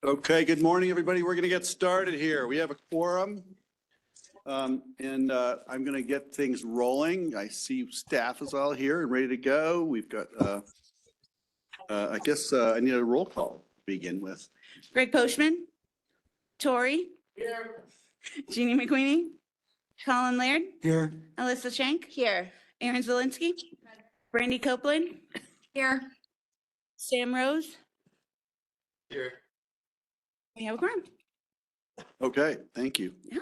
Okay, good morning, everybody. We're going to get started here. We have a quorum. I'm going to get things rolling. I see staff is all here and ready to go. We've got, I guess I need a roll call to begin with. Greg Poshman. Tori. Here. Jeannie McQueenie. Colin Laird. Here. Alyssa Shank. Here. Aaron Zielinski. Brandy Copeland. Here. Sam Rose. Here. We have a quorum. Okay, thank you. Yeah.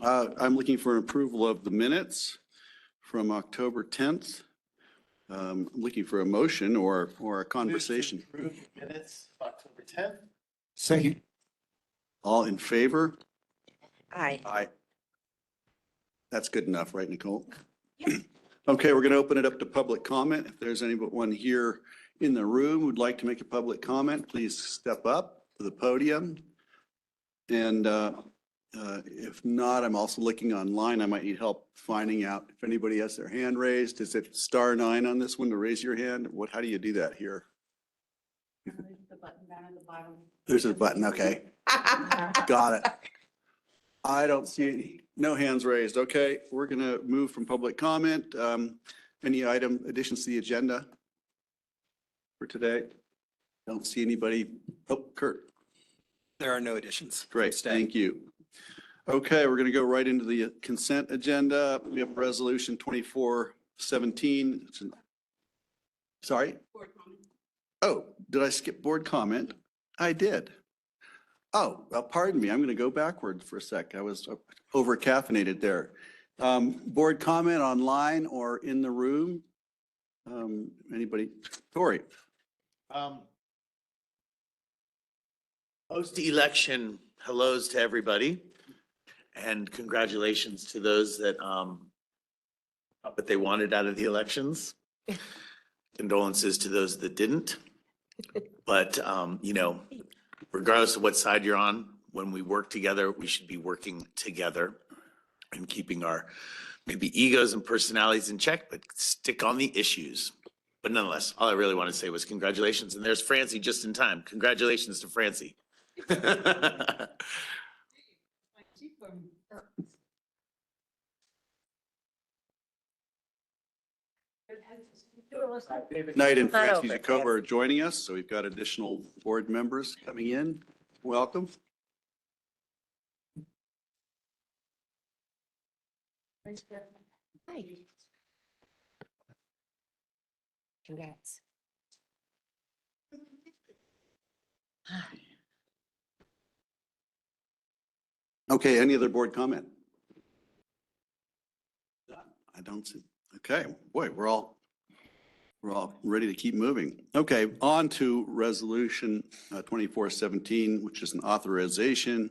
I'm looking for approval of the minutes from October 10th. I'm looking for a motion or a conversation. Approve minutes of October 10th. Second. All in favor? Aye. Aye. That's good enough, right, Nicole? Okay, we're going to open it up to public comment. If there's anyone here in the room who'd like to make a public comment, please step up to the podium. And if not, I'm also looking online. I might need help finding out if anybody has their hand raised. Is it *9 on this one to raise your hand? How do you do that here? The button down at the bottom. There's a button, okay. Got it. I don't see any, no hands raised. Okay, we're going to move from public comment. Any item additions to the agenda for today? Don't see anybody. Oh, Kurt. There are no additions. Great, thank you. Okay, we're going to go right into the consent agenda. We have resolution 2417. Sorry? Oh, did I skip board comment? I did. Oh, well, pardon me. I'm going to go backwards for a sec. I was over caffeinated there. Board comment online or in the room? Anybody? Tori? Post-election hellos to everybody and congratulations to those that but they wanted out of the elections. Condolences to those that didn't. But regardless of what side you're on, when we work together, we should be working together and keeping our maybe egos and personalities in check, but stick on the issues. But nonetheless, all I really want to say was congratulations. And there's Francie just in time. Congratulations to Francie. Knight and Francie Jacoba are joining us, so we've got additional board members coming in. Welcome. Hi. Congrats. Okay, any other board comment? I don't see. Okay, boy, we're all ready to keep moving. Okay, on to resolution 2417, which is an authorization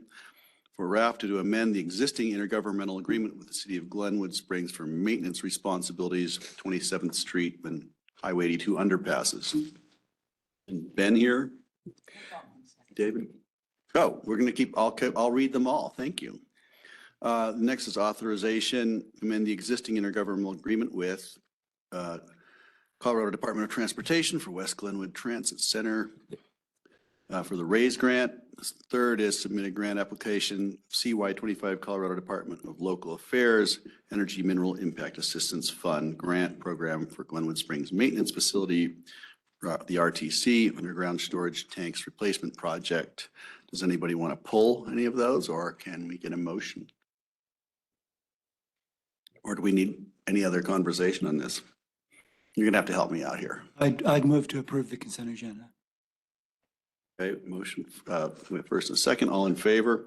for RFTA to amend the existing intergovernmental agreement with the city of Glenwood Springs for maintenance responsibilities, 27th Street and Highway 82 underpasses. And Ben here? David? Oh, we're going to keep, I'll read them all. Thank you. Next is authorization to amend the existing intergovernmental agreement with Colorado Department of Transportation for West Glenwood Transit Center for the RAISE grant. Third is submit a grant application, CY25 Colorado Department of Local Affairs, Energy Mineral Impact Assistance Fund Grant Program for Glenwood Springs Maintenance Facility, the RTC, Underground Storage Tanks Replacement Project. Does anybody want to pull any of those, or can we get a motion? Or do we need any other conversation on this? You're going to have to help me out here. I'd move to approve the consent agenda. Okay, motion, first and second, all in favor?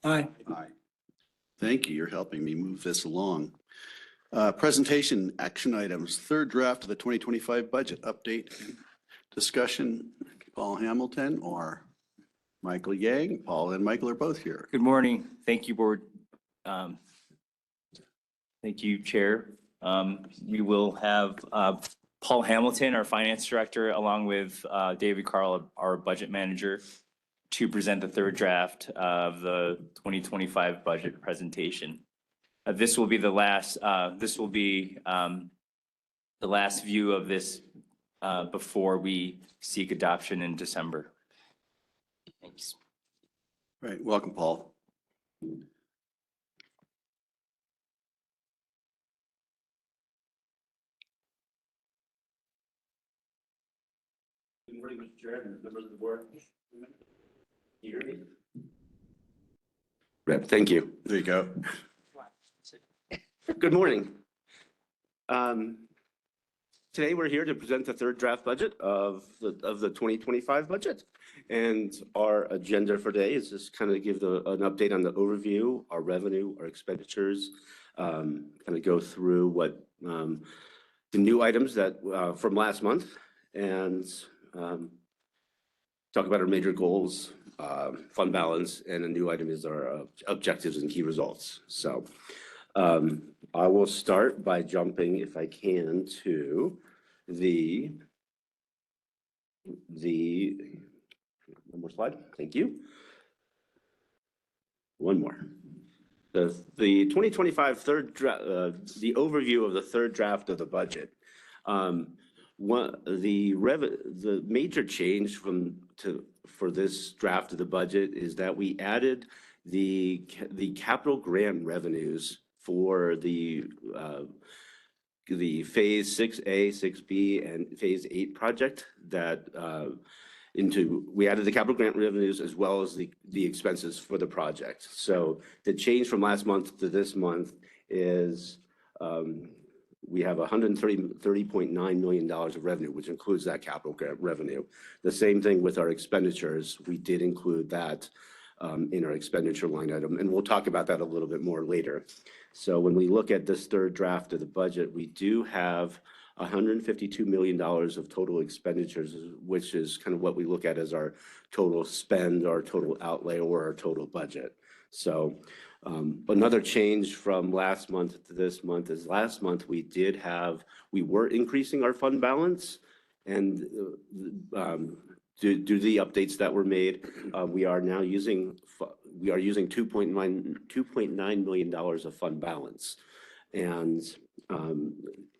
Aye. Aye. Thank you, you're helping me move this along. Presentation action items, third draft of the 2025 budget update discussion. Paul Hamilton or Michael Yang. Paul and Michael are both here. Good morning. Thank you, board. Thank you, Chair. We will have Paul Hamilton, our finance director, along with David Carl, our budget manager, to present the third draft of the 2025 budget presentation. This will be the last. This will be the last view of this before we seek adoption in December. Thank Right, welcome, Paul. Good morning, Mr. Chair and members of the board. You hear me? Rep, thank you. There you go. Good morning. Today we're here to present the third draft budget of the 2025 budget. And our agenda for today is just kind of give an update on the overview, our revenue, our expenditures, kind of go through what the new items that from last month and talk about our major goals, fund balance, and a new item is our objectives and key results. So I will start by jumping, if I can, to one more slide. Thank you. One more. The 2025 third draft, the overview of the third draft of the budget. The major change for this draft of the budget is that we added the capital grant revenues for the phase 6A, 6B, and phase 8 project that we added the capital grant revenues as well as the expenses for the project. So the change from last month to this month is we have $130.9 million of revenue, which includes that capital grant revenue. The same thing with our expenditures. We did include that in our expenditure line item, and we'll talk about that a little bit more later. So when we look at this third draft of the budget, we do have $152 million of total expenditures, which is kind of what we look at as our total spend, our total outlay, or our total budget. So another change from last month to this month is last month we were increasing our fund balance, and due to the updates that were made, we are using $2.9 million of fund balance. And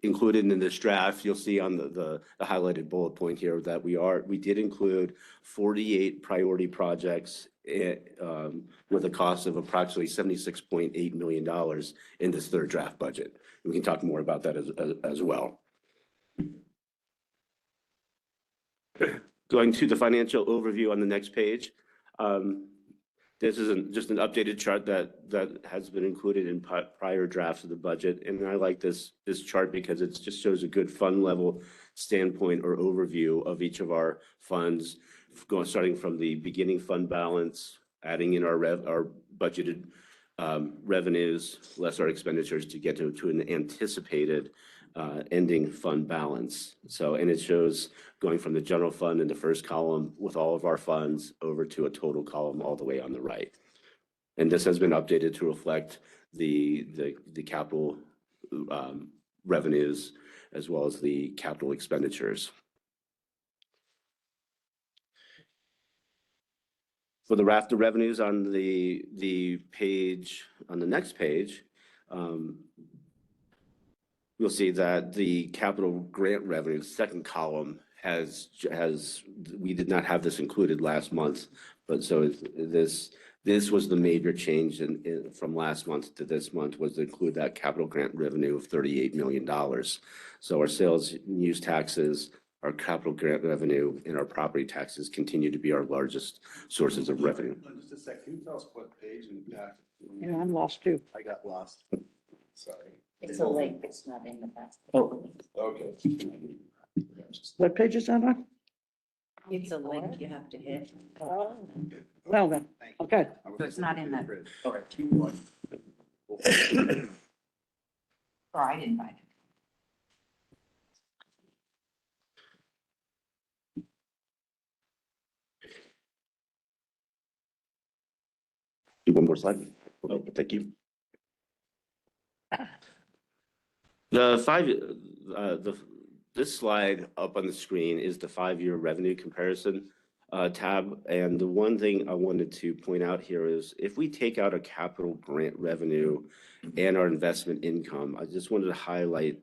included in this draft, you'll see on the highlighted bullet point here that we did include 48 priority projects with a cost of approximately $76.8 million in this third draft budget. We can talk more about that as well. Going to the financial overview on the next page. This is just an updated chart that has been included in prior drafts of the budget. And I like this chart because it just shows a good fund level standpoint or overview of each of our funds, starting from the beginning fund balance, adding in our budgeted revenues, less our expenditures to get to an anticipated ending fund balance. And it shows going from the general fund in the first column with all of our funds over to a total column all the way on the right. And this has been updated to reflect the capital revenues as well as the capital expenditures. For the raft of revenues on the next page, you'll see that the capital grant revenue, second column, we did not have this included last month, but so this was the major change from last month to this month, was to include that capital grant revenue of $38 million. So our sales and use taxes, our capital grant revenue, and our property taxes continue to be our largest sources of revenue. Just a sec, can you tell us what page in the back? Yeah, I'm lost too. I got lost. Sorry. It's a link, it's not in the past. Oh. Okay. What page is that on? It's a link you have to hit. Well then, okay. So it's not in that. Okay. Or I didn't find it. Do one more slide. Okay, thank you. This slide up on the screen is the 5-year revenue comparison tab. And the one thing I wanted to point out here is if we take out a capital grant revenue and our investment income, I just wanted to highlight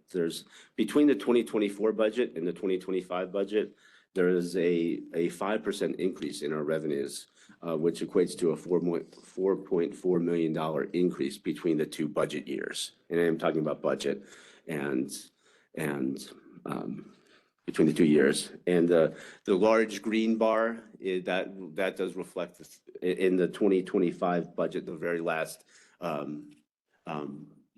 between the 2024 budget and the 2025 budget, there is a 5% increase in our revenues, which equates to a $4.4 million increase between the two budget years. And I'm talking about budget and between the 2 years. And the large green bar that does reflect this, in the 2025 budget, the very last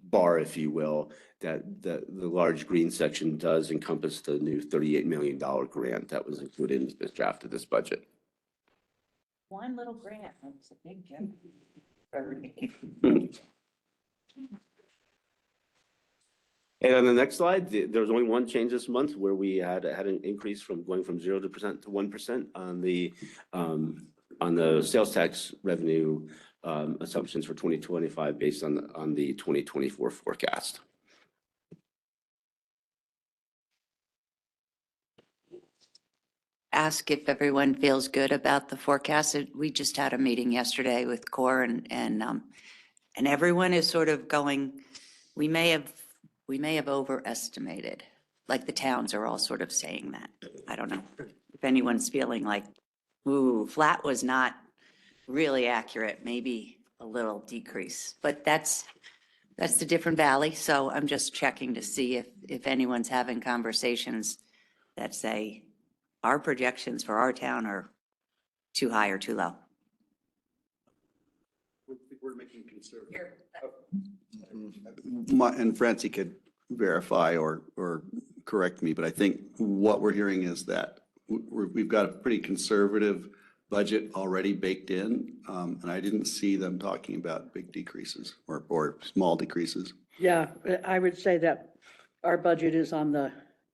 bar, if you will, that the large green section does encompass the new $38 million grant that was included in this draft of this budget. One little grant, that's a big jump. And on the next slide, there was only one change this month where we had an increase from going from 0% to 1% on the sales tax revenue assumptions for 2025 based on the 2024 forecast. Ask if everyone feels good about the forecast. We just had a meeting yesterday with Core and everyone is sort of going, we may have overestimated, like the towns are all sort of saying that. I don't know if anyone's feeling like, ooh, flat was not really accurate, maybe a little decrease, but that's the different valley. So I'm just checking to see if anyone's having conversations that say our projections for our town are too high or too low. We're making conservative. And Francie could verify or correct me, but I think what we're hearing is that we've got a pretty conservative budget already baked in, and I didn't see them talking about big decreases or small decreases. Yeah, I would say that our budget is on the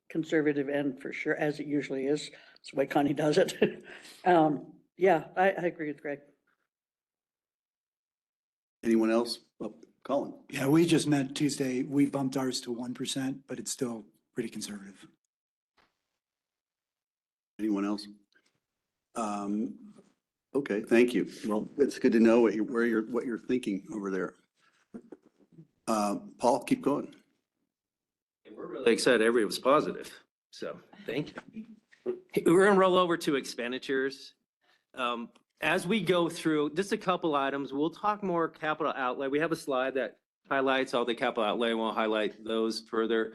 conservative end for sure, as it usually is. It's the way Connie does it. Yeah, I agree with Greg. Anyone else? Oh, Colin? Yeah, we just met Tuesday. We bumped ours to 1%, but it's still pretty conservative. Anyone else? Okay, thank you. Well, it's good to know what you're thinking over there. Paul, keep going. We're really excited. Everybody was positive. So thank you. We're going to roll over to expenditures. As we go through, just a couple items, we'll talk more capital outlay. We have a slide that highlights all the capital outlay. We'll highlight those further.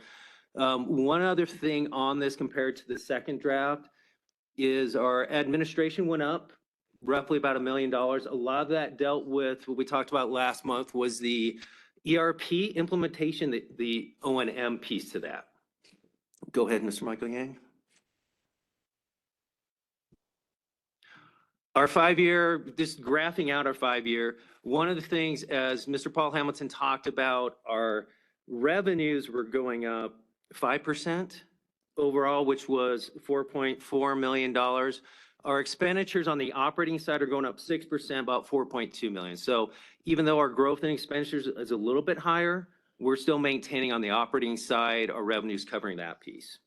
One other thing on this compared to the second draft is our administration went up roughly about $1 million. A lot of that dealt with what we talked about last month was the ERP implementation, the O&M piece to that. Go ahead, Mr. Michael Yang. Our 5-year, just graphing out our 5-year, one of the things, as Mr. Paul Hamilton talked about, our revenues were going up 5% overall, which was $4.4 million. Our expenditures on the operating side are going up 6%, about $4.2 million. So even though our growth in expenditures is a little bit higher, we're still maintaining on the operating side, our revenues covering that piece.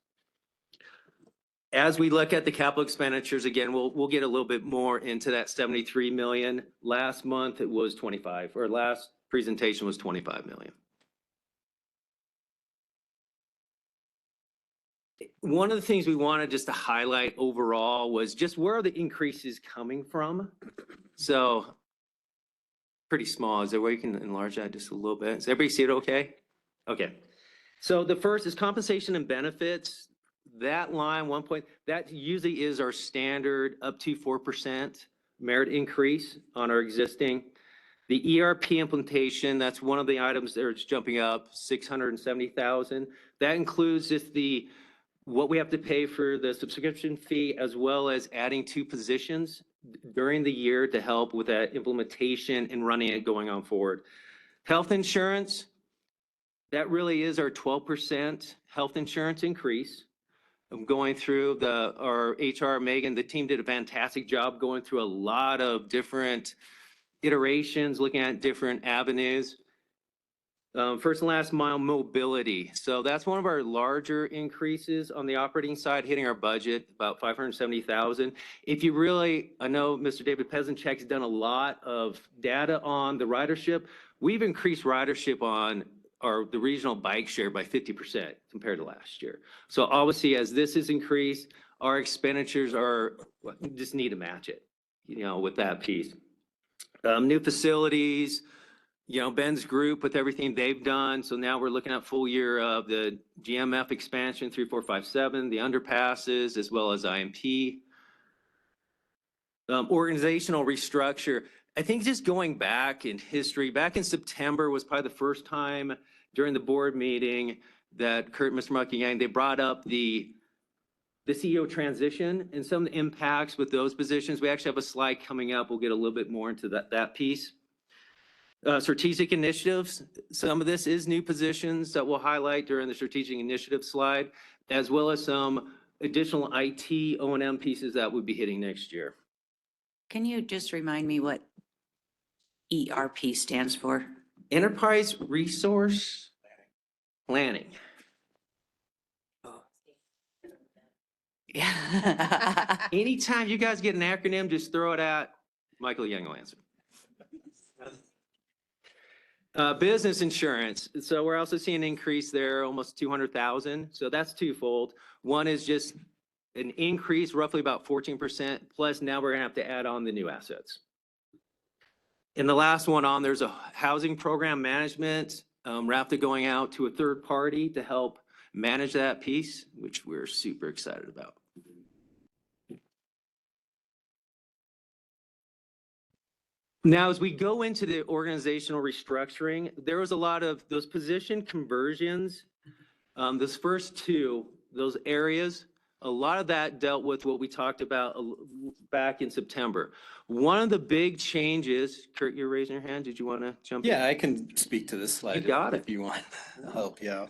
As we look at the capital expenditures, again, we'll get a little bit more into that 73 million. Last month it was 25, or last presentation was 25 million. One of the things we wanted just to highlight overall was just where are the increases coming from? So pretty small. Is there a way you can enlarge that just a little bit? Does everybody see it okay? Okay. So the first is compensation and benefits. That line, 1 point, that usually is our standard up to 4% merit increase on our existing. The ERP implementation, that's one of the items there. It's jumping up 670,000. That includes just what we have to pay for the subscription fee, as well as adding 2 positions during the year to help with that implementation and running it going on forward. Health insurance, that really is our 12% health insurance increase. I'm going through our HR, Megan, the team did a fantastic job going through a lot of different iterations, looking at different avenues. First and last mile mobility. So that's one of our larger increases on the operating side, hitting our budget, about 570,000. If you really, I know Mr. David Peasantchek's done a lot of data on the ridership. We've increased ridership on the regional bike share by 50% compared to last year. So obviously, as this is increased, our expenditures are, just need to match it, with that piece. New facilities, Ben's group with everything they've done. So now we're looking at full year of the GMF expansion, 3457, the underpasses, as well as IMP. Organizational restructure. I think just going back in history, back in September was probably the first time during the board meeting that Kurt and Mr. Muckingang, they brought up the CEO transition and some of the impacts with those positions. We actually have a slide coming up. We'll get a little bit more into that piece. Strategic initiatives. Some of this is new positions that we'll highlight during the strategic initiative slide, as well as some additional IT O&M pieces that would be hitting next year. Can you just remind me what ERP stands for? Enterprise Resource Planning. Yeah. Anytime you guys get an acronym, just throw it at Michael Young will answer. Business insurance. So we're also seeing an increase there, almost 200,000. So that's twofold. One is just an increase, roughly about 14%. Plus now we're gonna have to add on the new assets. And the last one on, there's a housing program management, RFTA going out to a third party to help manage that piece, which we're super excited about. Now, as we go into the organizational restructuring, there was a lot of those position conversions. Those first two, those areas, a lot of that dealt with what we talked about back in September. One of the big changes, Kurt, you're raising your hand. Did you want to jump in? Yeah, I can speak to this slide. You got if you want. I'll help you out.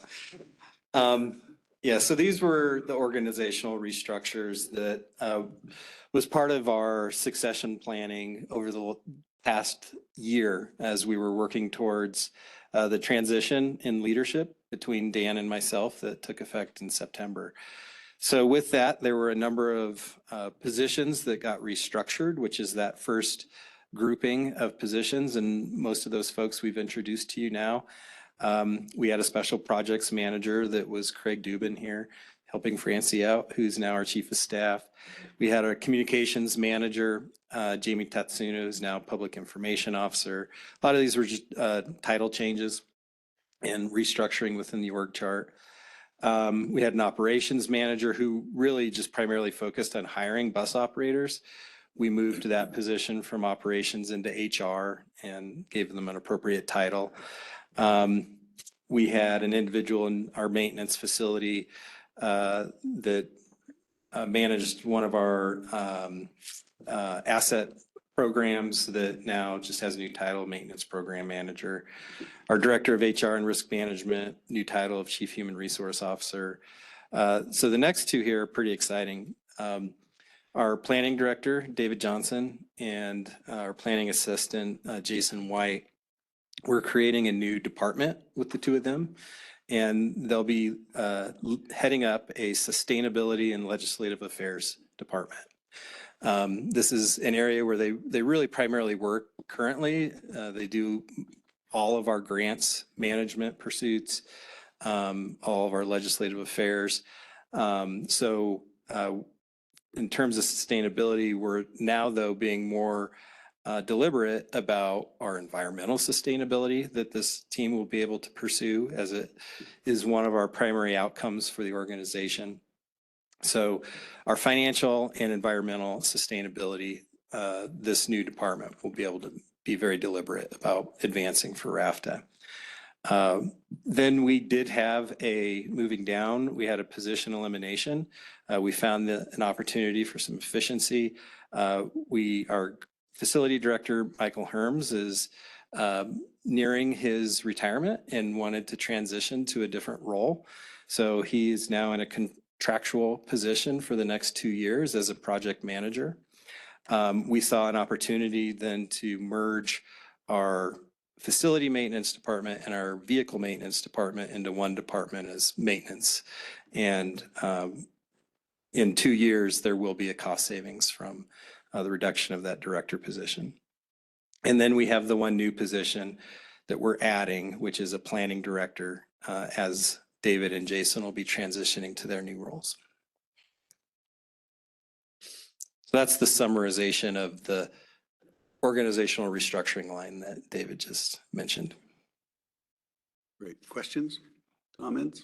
Yeah, so these were the organizational restructures that was part of our succession planning over the past year as we were working towards the transition in leadership between Dan and myself that took effect in September. So with that, there were a number of positions that got restructured, which is that first grouping of positions, and most of those folks we've introduced to you now. We had a special projects manager that was Craig Dubin here, helping Francie out, who's now our chief of staff. We had our communications manager, Jamie Tatsuna, who's now public information officer. A lot of these were just title changes and restructuring within the org chart. We had an operations manager who really just primarily focused on hiring bus operators. We moved that position from operations into HR and gave them an appropriate title. We had an individual in our maintenance facility that managed one of our asset programs that now just has a new title, maintenance program manager. Our director of HR and risk management, new title of chief human resource officer. So the next two here are pretty exciting. Our planning director, David Johnson, and our planning assistant, Jason White. We're creating a new department with the two of them, and they'll be heading up a sustainability and legislative affairs department. This is an area where they really primarily work currently. They do all of our grants management pursuits, all of our legislative affairs. So in terms of sustainability, we're now though being more deliberate about our environmental sustainability that this team will be able to pursue, as it is one of our primary outcomes for the organization. So our financial and environmental sustainability, this new department will be able to be very deliberate about advancing for RFTA. Then we did have moving down, we had a position elimination. We found an opportunity for some efficiency. Our facility director, Michael Herms, is nearing his retirement and wanted to transition to a different role. So he is now in a contractual position for the next 2 years as a project manager. We saw an opportunity then to merge our facility maintenance department and our vehicle maintenance department into one department as maintenance. And in 2 years, there will be a cost savings from the reduction of that director position. And then we have the one new position that we're adding, which is a planning director, as David and Jason will be transitioning to their new roles. So that's the summarization of the organizational restructuring line that David just mentioned. Great. Questions, comments?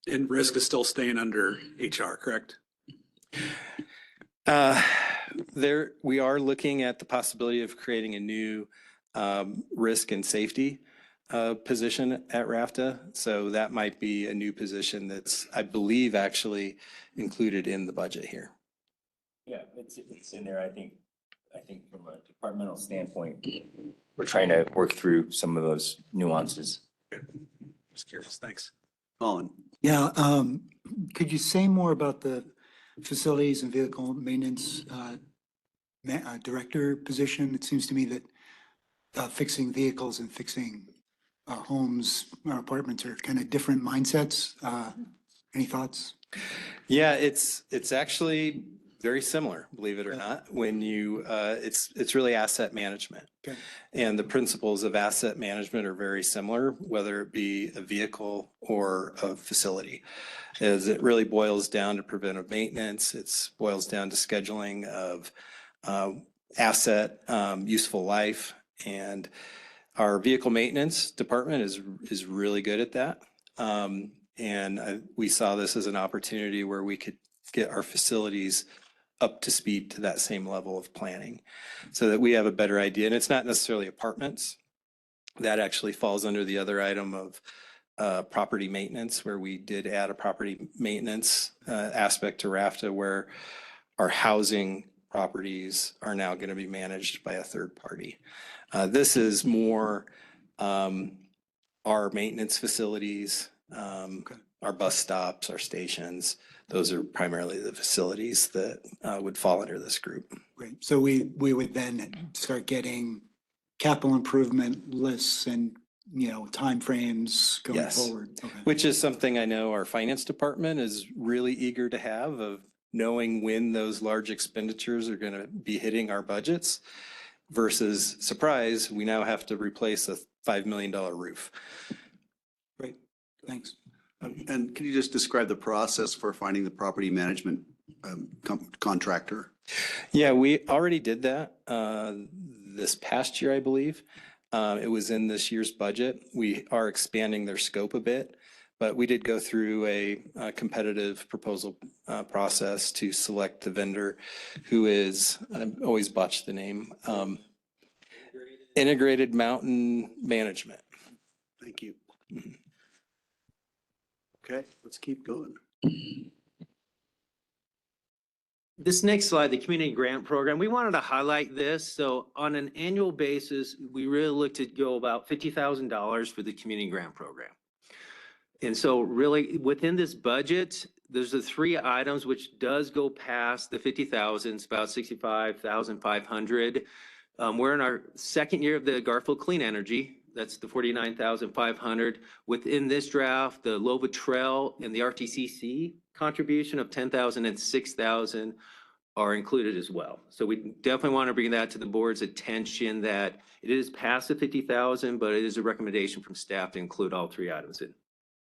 And risk is still staying under HR, correct? We are looking at the possibility of creating a new risk and safety position at RFTA. So that might be a new position that's, I believe, actually included in the budget here. Yeah, it's in there, I think from a departmental standpoint, we're trying to work through some of those nuances. Just curious, thanks. Colin? Yeah, could you say more about the facilities and vehicle maintenance director position? It seems to me that fixing vehicles and fixing homes or apartments are kind of different mindsets. Any thoughts? Yeah, it's actually very similar, believe it or not. When you, it's really asset management. Okay. And the principles of asset management are very similar, whether it be a vehicle or a facility. As it really boils down to preventive maintenance, it boils down to scheduling of asset useful life. And our vehicle maintenance department is really good at that. We saw this as an opportunity where we could get our facilities up to speed to that same level of planning so that we have a better idea. And it's not necessarily apartments. That actually falls under the other item of property maintenance, where we did add a property maintenance aspect to RFTA, where our housing properties are now going to be managed by a third party. This is more our maintenance facilities, our bus stops, our stations. Those are primarily the facilities that would fall under this group. Great. So we would then start getting capital improvement lists and, timeframes going Yes. forward. Okay. Which is something I know our finance department is really eager to have, of knowing when those large expenditures are going to be hitting our budgets versus, surprise, we now have to replace a $5 million roof. Great. Thanks. And can you just describe the process for finding the property management contractor? Yeah, we already did that this past year, I believe. It was in this year's budget. We are expanding their scope a bit, but we did go through a competitive proposal process to select the vendor, who is, I always botch the name, Integrated Mountain Management. Thank you. Okay, let's keep going. This next slide, the community grant program, we wanted to highlight this. So on an annual basis, we really look to go about $50,000 for the community grant program. And so really within this budget, there's the three items which does go past the 50,000, it's about 65,500. We're in our second year of the Garfield Clean Energy. That's the 49,500. Within this draft, the Lova Trail and the RTCC contribution of 10,000 and 6,000 are included as well. So we definitely want to bring that to the board's attention, that it is past the 50,000, but it is a recommendation from staff to include all three items in.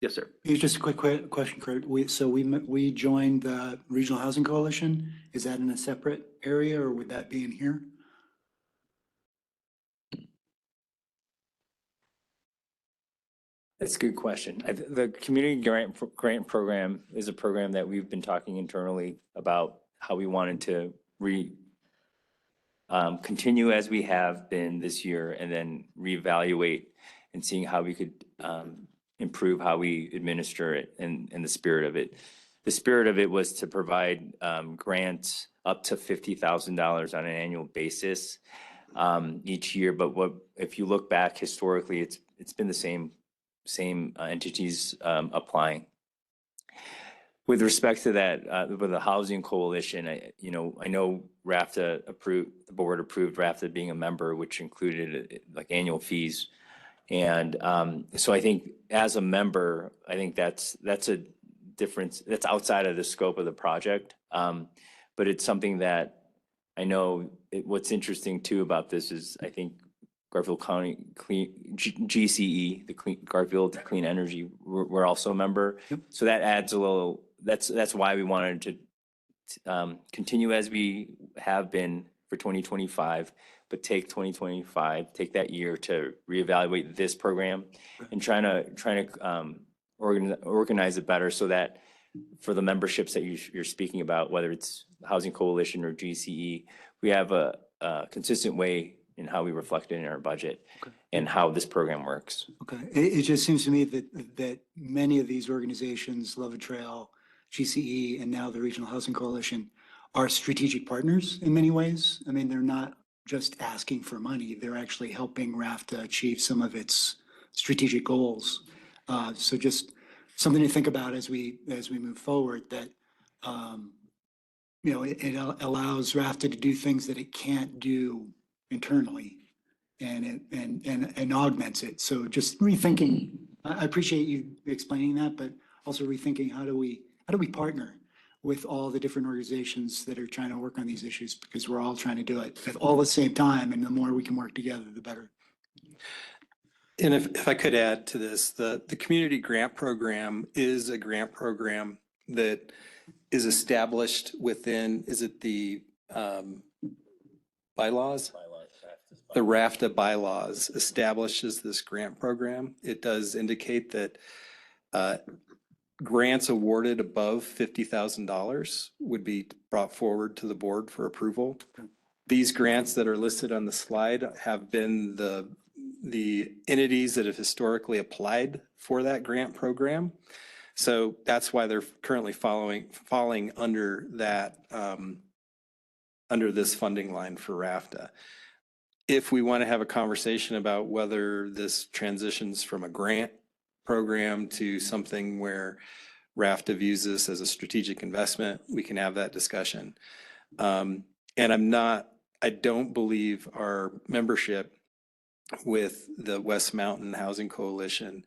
Yes, sir. Here's just a quick question, Kurt. We joined the Regional Housing Coalition. Is that in a separate area, or would that be in here? That's a good question. The community grant program is a program that we've been talking internally about how we wanted to continue as we have been this year, and then reevaluate and seeing how we could improve how we administer it and the spirit of it. The spirit of it was to provide grants up to $50,000 on an annual basis each year. But if you look back historically, it's been the same entities applying. With respect to that, with the Housing Coalition, I know RFTA the board approved RFTA being a member, which included like annual fees. And so I think as a member, I think that's a difference. That's outside of the scope of the project. But it's something that I know what's interesting too about this is I think Garfield County GCE, Garfield Clean Energy, we're also a member. Yep. So that adds a little, that's why we wanted to continue as we have been for 2025, but take 2025, take that year to reevaluate this program and trying to organize it better so that for the memberships that you're speaking about, whether it's Housing Coalition or GCE, we have a consistent way in how we reflect it in our budget and how this program works. Okay, it just seems to me that many of these organizations, Love a Trail, GCE, and now the Regional Housing Coalition, are strategic partners in many ways. I mean, they're not just asking for money, they're actually helping RAFTA achieve some of its strategic goals. So just something to think about as we move forward, that it allows RAFTA to do things that it can't do internally, and augments it. So just rethinking. I appreciate you explaining that, but also rethinking how do we partner with all the different organizations that are trying to work on these issues, because we're all trying to do it at all the same time, and the more we can work together, the better. And if I could add to this, the community grant program is a grant program that is established within, is it the bylaws? The RAFTA bylaws establishes this grant program. It does indicate that grants awarded above $50,000 would be brought forward to the board for approval. These grants that are listed on the slide have been the entities that have historically applied for that grant program. So that's why they're currently falling under that, under this funding line for RAFTA. If we want to have a conversation about whether this transitions from a grant program to something where RAFTA views this as a strategic investment, we can have that discussion. And I don't believe our membership with the West Mountain Housing Coalition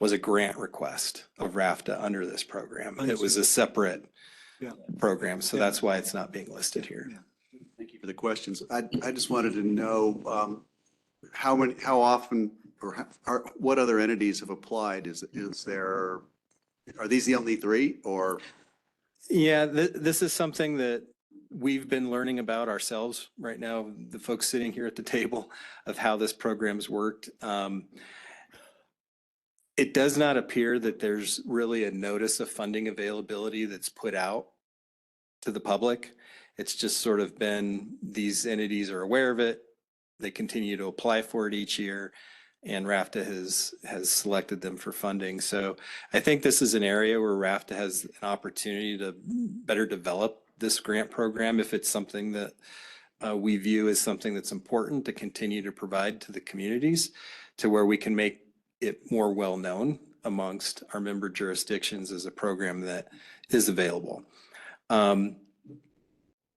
was a grant request of RAFTA under this program. It was a separate program, so that's why it's not being listed here. Thank you for the questions. I just wanted to know how often, or what other entities have applied? Are these the only three, or? Yeah, this is something that we've been learning about ourselves right now, the folks sitting here at the table, of how this program's worked. It does not appear that there's really a notice of funding availability that's put out to the public. It's just sort of been, these entities are aware of it. They continue to apply for it each year, and RAFTA has selected them for funding. So I think this is an area where RAFTA has an opportunity to better develop this grant program if it's something that we view as something that's important to continue to provide to the communities, to where we can make it more well-known amongst our member jurisdictions as a program that is available.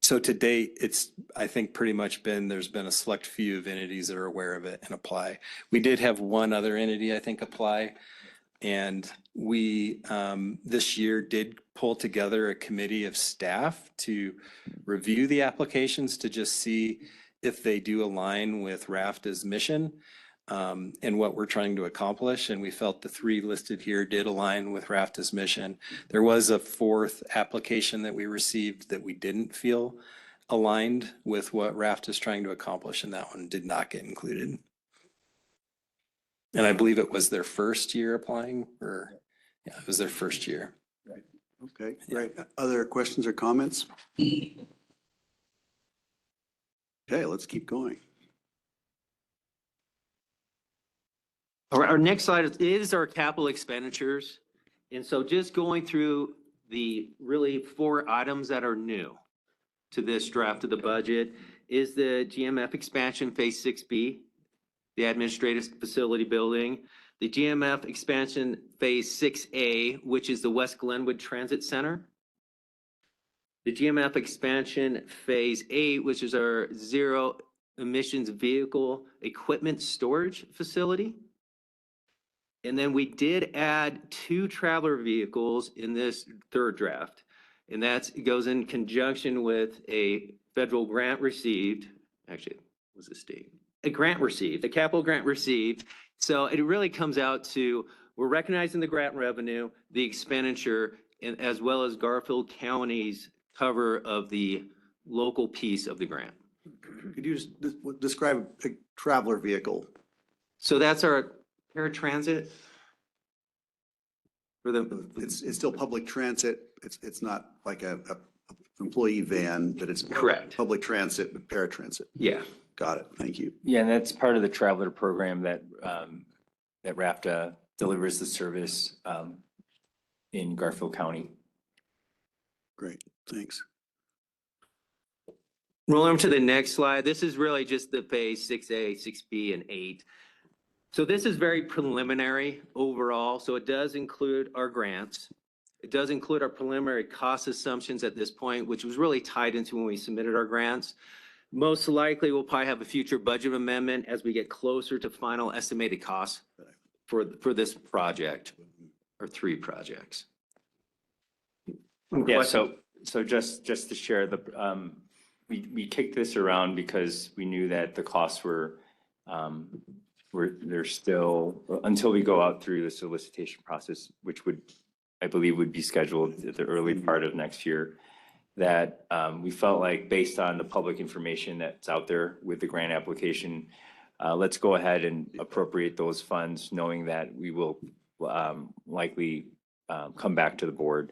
So to date, it's, I think, pretty much there's been a select few of entities that are aware of it and apply. We did have one other entity, I think, apply. And we, this year, did pull together a committee of staff to review the applications to just see if they do align with RAFTA's mission and what we're trying to accomplish. And we felt the three listed here did align with RAFTA's mission. There was a fourth application that we received that we didn't feel aligned with what RAFTA is trying to accomplish, and that one did not get included. And I believe it was their first year applying, or yeah, it was their first year. Right. Okay, great. Other questions or comments? Okay, let's keep going. Our next slide is our capital expenditures. And so just going through the really 4 items that are new to this draft of the budget is the GMF expansion phase 6B, the administrative facility building, the GMF expansion phase 6A, which is the West Glenwood Transit Center, the GMF expansion phase 8, which is our zero emissions vehicle equipment storage facility. And then we did add 2 traveler vehicles in this third draft. And that goes in conjunction with a federal grant received. Actually, it was a state. A grant received, a capital grant received. So it really comes out to, we're recognizing the grant revenue, the expenditure, and as well as Garfield County's cover of the local piece of the grant. Could you just describe a traveler vehicle? So that's our paratransit. For the, It's still public transit. It's not like a employee van, but it's Correct. public transit, but paratransit. yeah. Got it. Thank you. Yeah, and that's part of the traveler program that, that RFTA delivers the service, in Garfield County. Great. Thanks. Roll on to the next slide. This is really just the phase 6A, 6B, and 8. So this is very preliminary overall. So it does include our grants. It does include our preliminary cost assumptions at this point, which was really tied into when we submitted our grants. Most likely, we'll probably have a future budget amendment as we get closer to final estimated costs for this project, or 3 projects. Yeah, so just to share we kicked this around because we knew that the costs were they're still, until we go out through the solicitation process, which I believe would be scheduled at the early part of next year, that we felt like based on the public information that's out there with the grant application, let's go ahead and appropriate those funds, knowing that we will likely come back to the board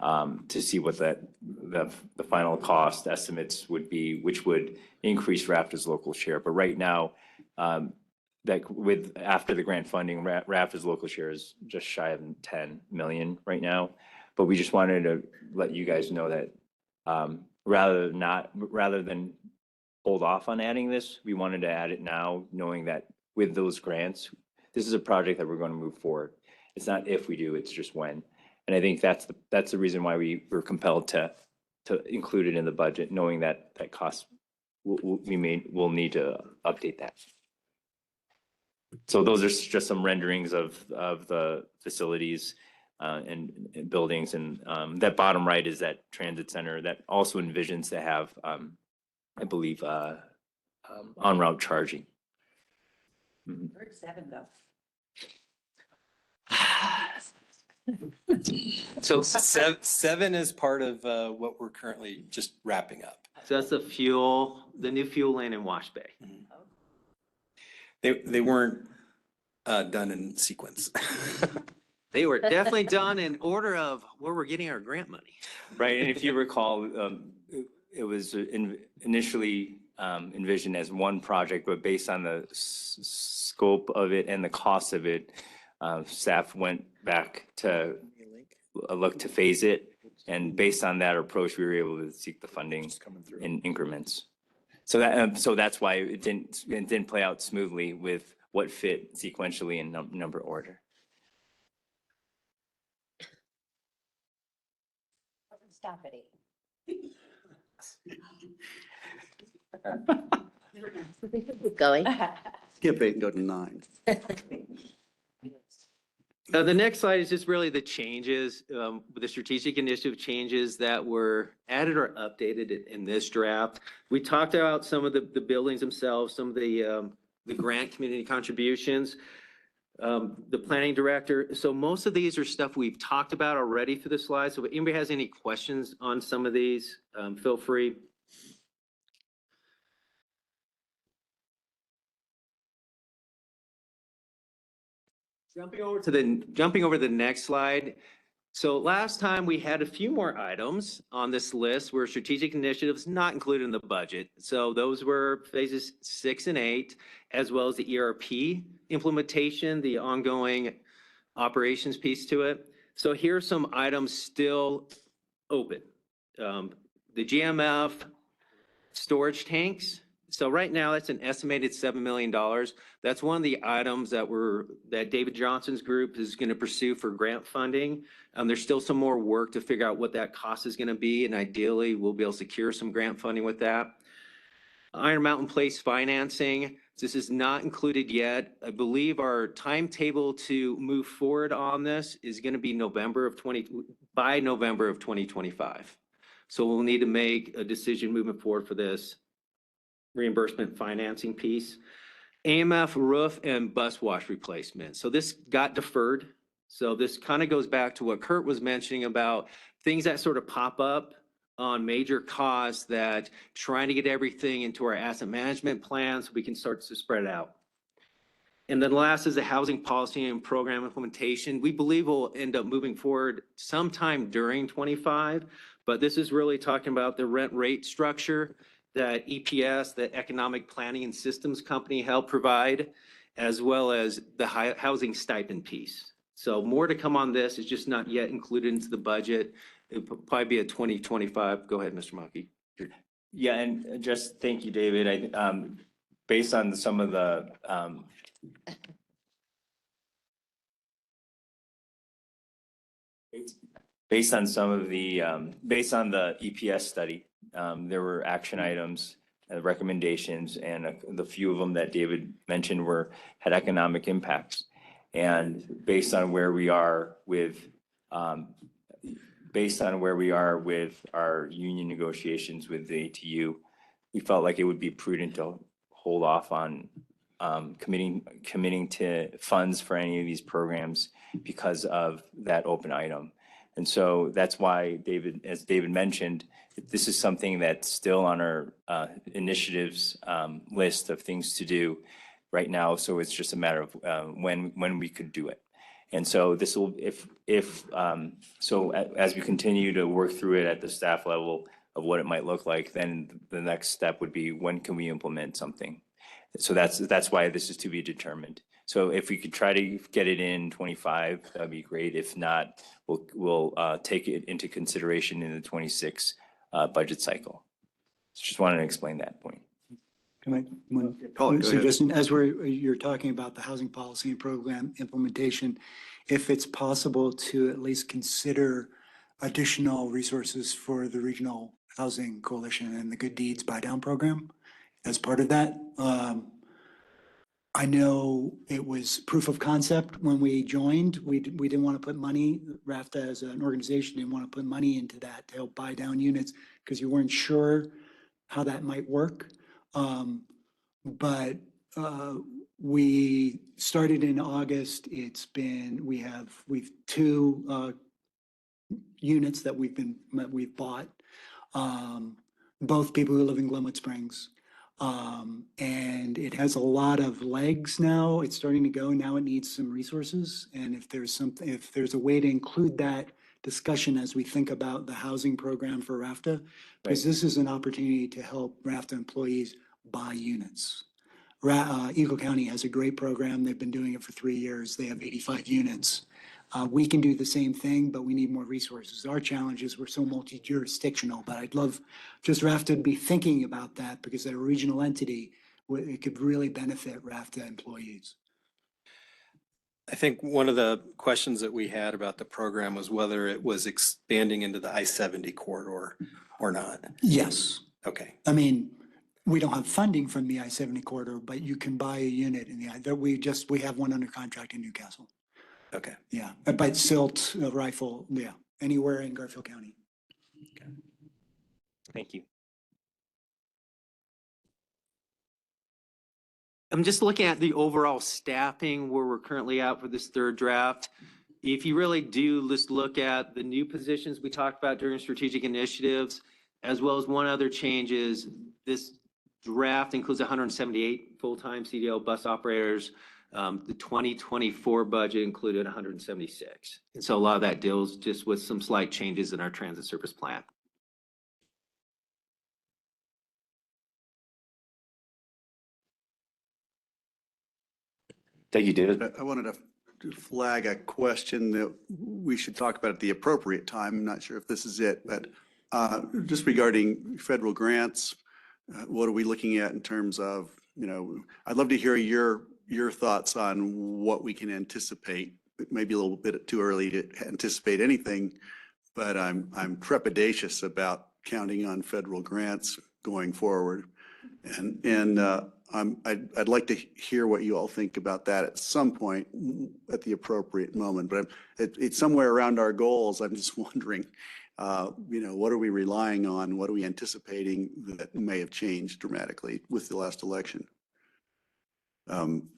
to see what the final cost estimates would be, which would increase RAFTA's local share. But right now, after the grant funding, RAFTA's local share is just shy of 10 million right now. But we just wanted to let you guys know that rather than hold off on adding this, we wanted to add it now, knowing that with those grants, this is a project that we're going to move forward. It's not if we do, it's just when. And I think that's the reason why we were compelled to include it in the budget, knowing that cost, we'll need to update that. So those are just some renderings of the facilities and buildings, and that bottom right is that transit center that also envisions to have, I believe, en route charging. Where'd 7 go? So, Seven is part of what we're currently just wrapping up. so that's the new fuel lane in Wash Bay. They weren't done in sequence. They were definitely done in order of where we're getting our grant money. Right, and if you recall, it was initially envisioned as one project, but based on the scope of it and the cost of it, staff went back to look to phase it. And based on that approach, we were able to seek the funding in increments. So that's why it didn't play out smoothly with what fit sequentially in number order. Stop it. Going. Skip 8 and go to 9. The next slide is just really the changes, the strategic initiative changes that were added or updated in this draft. We talked about some of the buildings themselves, some of the grant community contributions, the planning director. So most of these are stuff we've talked about already through the slides. So if anybody has any questions on some of these, feel free. Jumping over the next slide. So last time we had a few more items on this list where strategic initiatives not included in the budget. So those were phases 6 and 8, as well as the ERP implementation, the ongoing operations piece to it. So here are some items still open. The GMF storage tanks. So right now, that's an estimated $7 million. That's one of the items that David Johnson's group is going to pursue for grant funding. There's still some more work to figure out what that cost is going to be, and ideally, we'll be able to secure some grant funding with that. Iron Mountain Place financing. This is not included yet. I believe our timetable to move forward on this is going to be by November of 2025. So we'll need to make a decision moving forward for this reimbursement financing piece. AMF roof and bus wash replacement. So this got deferred. So this kind of goes back to what Kurt was mentioning about things that sort of pop up on major costs that trying to get everything into our asset management plan so we can start to spread it out. And then last is the housing policy and program implementation. We believe we'll end up moving forward sometime during 25, but this is really talking about the rent rate structure that EPS, the Economic Planning and Systems Company, helped provide, as well as the housing stipend piece. So more to come on this. It's just not yet included into the budget. It'll probably be a 2025. Go ahead, Mr. Mackey. Yeah, and just thank you, David. Based on some of the based on the EPS study, there were action items, recommendations, and the few of them that David mentioned had economic impacts. And based on where we are with our union negotiations with the ATU, we felt like it would be prudent to hold off on committing to funds for any of these programs because of that open item. And so that's why as David mentioned, this is something that's still on our initiatives list of things to do right now. So it's just a matter of when we could do it. And so this will, as we continue to work through it at the staff level of what it might look like, then the next step would be, when can we implement something? So that's why this is to be determined. So if we could try to get it in 25, that'd be great. If not, we'll take it into consideration in the 26 budget cycle. Just wanted to explain that point. Can I, one Paul, go ahead. suggestion, as you're talking about the housing policy and program implementation, if it's possible to at least consider additional resources for the Regional Housing Coalition and the Good Deeds Buy Down Program as part of that. I know it was proof of concept when we joined. We didn't want to put money, RFTA as an organization didn't want to put money into that to help buy down units because you weren't sure how that might work. But we started in August. We've 2 units that we've bought. Both people who live in Glenwood Springs. And it has a lot of legs now. It's starting to go. Now it needs some resources. And if there's a way to include that discussion as we think about the housing program for RFTA, because this is an opportunity to help RFTA employees buy units. Eagle County has a great program. They've been doing it for 3 years. They have 85 units. We can do the same thing, but we need more resources. Our challenge is we're so multi-jurisdictional, but I'd love just RFTA to be thinking about that because at a regional entity, it could really benefit RFTA employees. I think one of the questions that we had about the program was whether it was expanding into the I-70 corridor or not. Yes. Okay. I mean, we don't have funding from the I-70 corridor, but you can buy a unit in we have one under contract in Newcastle. Okay. Yeah, by Silt, Rifle, yeah, anywhere in Garfield County. Okay. Thank you. I'm just looking at the overall staffing where we're currently at for this third draft. If you really do just look at the new positions we talked about during strategic initiatives, as well as one other change is this draft includes 178 full-time CDL bus operators. The 2024 budget included 176. And so a lot of that deals just with some slight changes in our transit service plan. Thank you, David. I wanted to flag a question that we should talk about at the appropriate time. I'm not sure if this is it, but just regarding federal grants, what are we looking at in terms of, I'd love to hear your thoughts on what we can anticipate. It may be a little bit too early to anticipate anything, but I'm trepidatious about counting on federal grants going forward. And I'd like to hear what you all think about that at some point at the appropriate moment. But it's somewhere around our goals. I'm just wondering, what are we relying on? What are we anticipating that may have changed dramatically with the last election?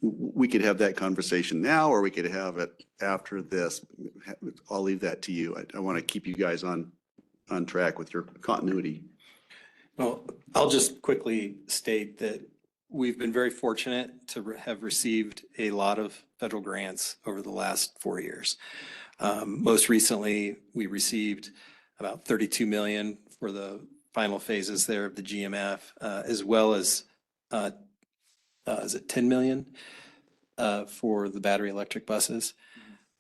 We could have that conversation now, or we could have it after this. I'll leave that to you. I want to keep you guys on on track with your continuity. Well, I'll just quickly state that we've been very fortunate to have received a lot of federal grants over the last 4 years. Most recently, we received about 32 million for the final phases there of the GMF, as well as, is it 10 million for the battery electric buses?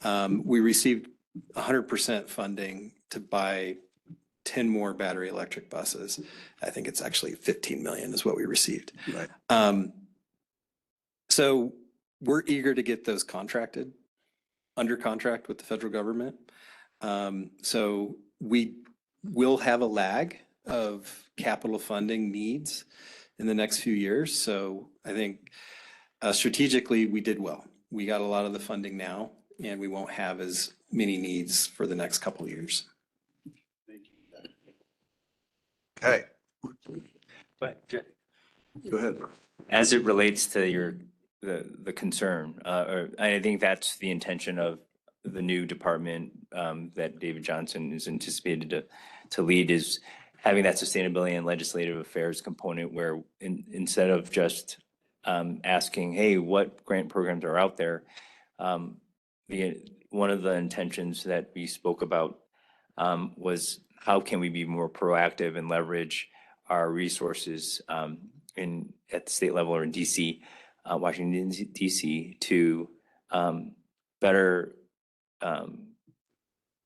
We received 100% funding to buy 10 more battery electric buses. I think it's actually 15 million is what we received. Right. So we're eager to get those contracted, under contract with the federal government. So we will have a lag of capital funding needs in the next few years. So I think strategically we did well. We got a lot of the funding now, and we won't have as many needs for the next couple of years. Okay, But go ahead. as it relates to the concern, I think that's the intention of the new department that David Johnson is anticipated to lead, is having that sustainability and legislative affairs component where instead of just asking, hey, what grant programs are out there? One of the intentions that we spoke about was how can we be more proactive and leverage our resources at the state level or in DC, Washington, DC, to better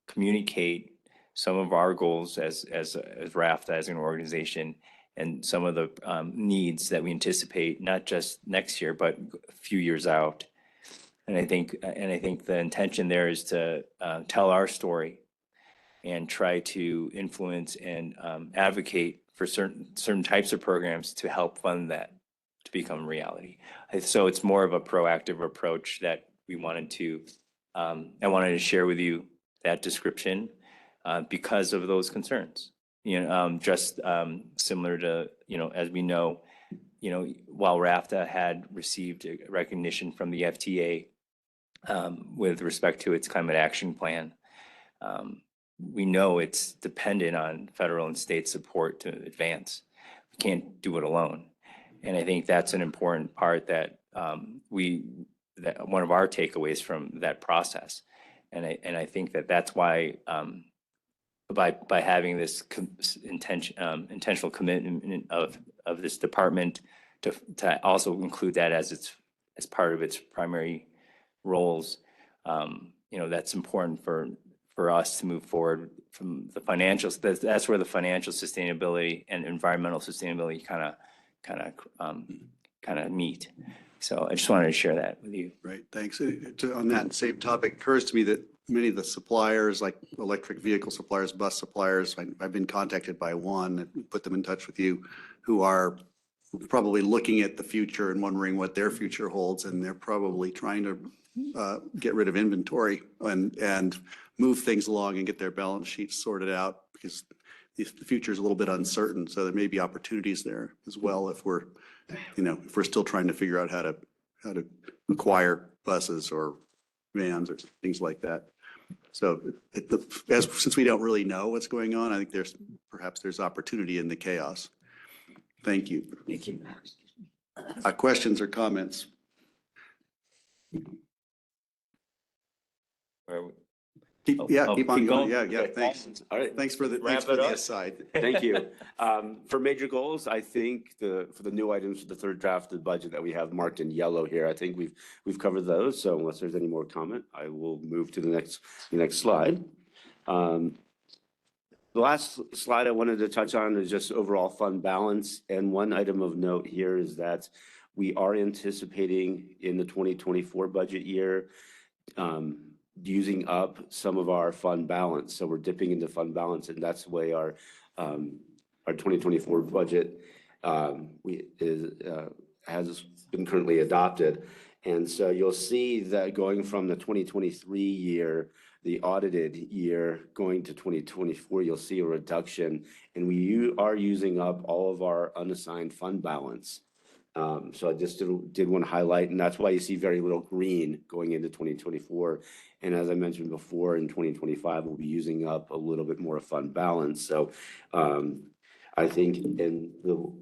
communicate some of our goals as RAFTA, as an organization, and some of the needs that we anticipate, not just next year, but a few years out. And I think the intention there is to tell our story and try to influence and advocate for certain types of programs to help fund that to become reality. So it's more of a proactive approach that we wanted to, I wanted to share with you that description because of those concerns. Just similar to, as we know, while RAFTA had received recognition from the FTA with respect to its climate action plan, we know it's dependent on federal and state support to advance. We can't do it alone. And I think that's an important part that one of our takeaways from that process. And I think that's why by having this intentional commitment of this department to also include that as part of its primary roles, that's important for us to move forward from the financials. That's where the financial sustainability and environmental sustainability kind of meet. So I just wanted to share that with you. Right, thanks. On that same topic, it occurs to me that many of the suppliers, like electric vehicle suppliers, bus suppliers, I've been contacted by one, put them in touch with you, who are probably looking at the future and wondering what their future holds, and they're probably trying to get rid of inventory and move things along and get their balance sheets sorted out, because the future is a little bit uncertain. So there may be opportunities there as well if we're still trying to figure out how to acquire buses or vans or things like that. So since we don't really know what's going on, I think perhaps there's opportunity in the chaos. Thank you. Thank you. Questions or comments? Keep on going. Yeah, thanks. All right. Thanks for the aside. Thank you. For major goals, I think for the new items for the third draft of the budget that we have marked in yellow here, I think we've covered those. So unless there's any more comment, I will move to the next slide. The last slide I wanted to touch on is just overall fund balance. And one item of note here is that we are anticipating in the 2024 budget year using up some of our fund balance. So we're dipping into fund balance, and that's the way our 2024 budget has been currently adopted. And so you'll see that going from the 2023 year, the audited year, going to 2024, you'll see a reduction, and we are using up all of our unassigned fund balance. So I just did want to highlight, and that's why you see very little green going into 2024. And as I mentioned before, in 2025, we'll be using up a little bit more of fund balance. So I think in the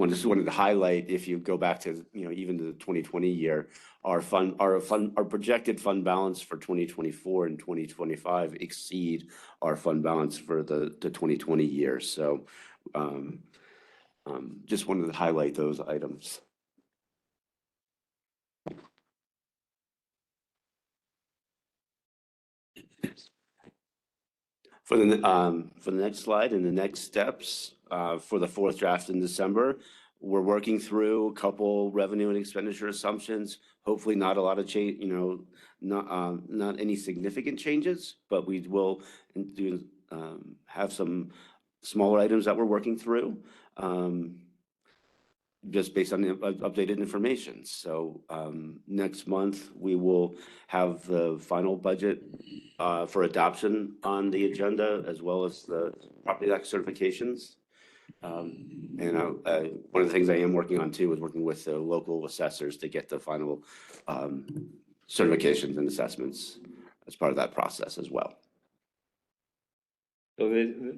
just wanted to highlight, if you go back to, even to the 2020 year, our projected fund balance for 2024 and 2025 exceed our fund balance for the 2020 year. So just wanted to highlight those items. For the next slide and the next steps, for the fourth draft in December, we're working through a couple revenue and expenditure assumptions. Hopefully not a lot of change, not any significant changes, but we will have some smaller items that we're working through, just based on the updated information. So next month, we will have the final budget for adoption on the agenda, as well as the property tax certifications. And one of the things I am working on too is working with the local assessors to get the final certifications and assessments as part of that process as well. So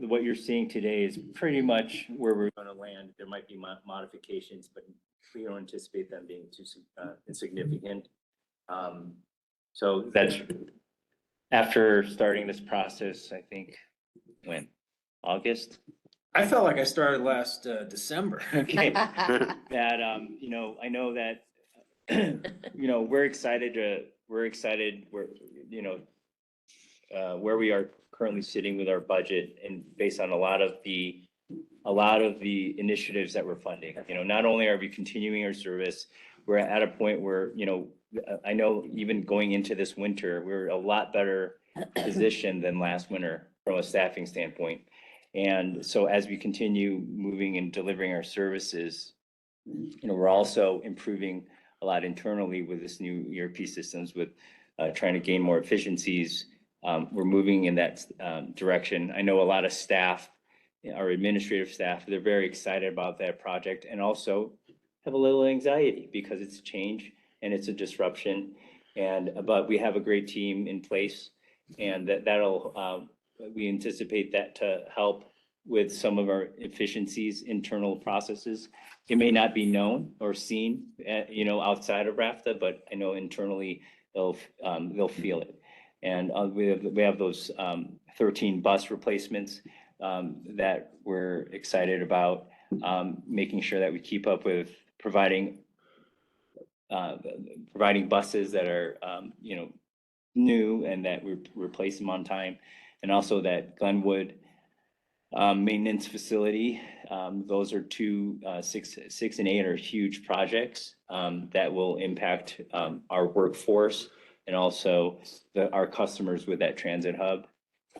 what you're seeing today is pretty much where we're going to land. There might be modifications, but we don't anticipate them being too insignificant. So that's after starting this process, I think, when? August? I felt like I started last December. Okay. That, I know that, we're excited where we are currently sitting with our budget, and based on a lot of the initiatives that we're funding. Not only are we continuing our service, we're at a point where, I know even going into this winter, we're a lot better positioned than last winter from a staffing standpoint. And so as we continue moving and delivering our services, we're also improving a lot internally with this new ERP systems, with trying to gain more efficiencies. We're moving in that direction. I know a lot of staff, our administrative staff, they're very excited about that project, and also have a little anxiety because it's a change and it's a disruption. But we have a great team in place, and we anticipate that to help with some of our efficiencies, internal processes. It may not be known or seen, outside of RFTA, but I know internally they'll feel it. And we have those 13 bus replacements that we're excited about, making sure that we keep up with providing buses that are new, and that we replace them on time. And also that Glenwood maintenance facility, those are two, 6 and 8 are huge projects that will impact our workforce, and also our customers with that transit hub,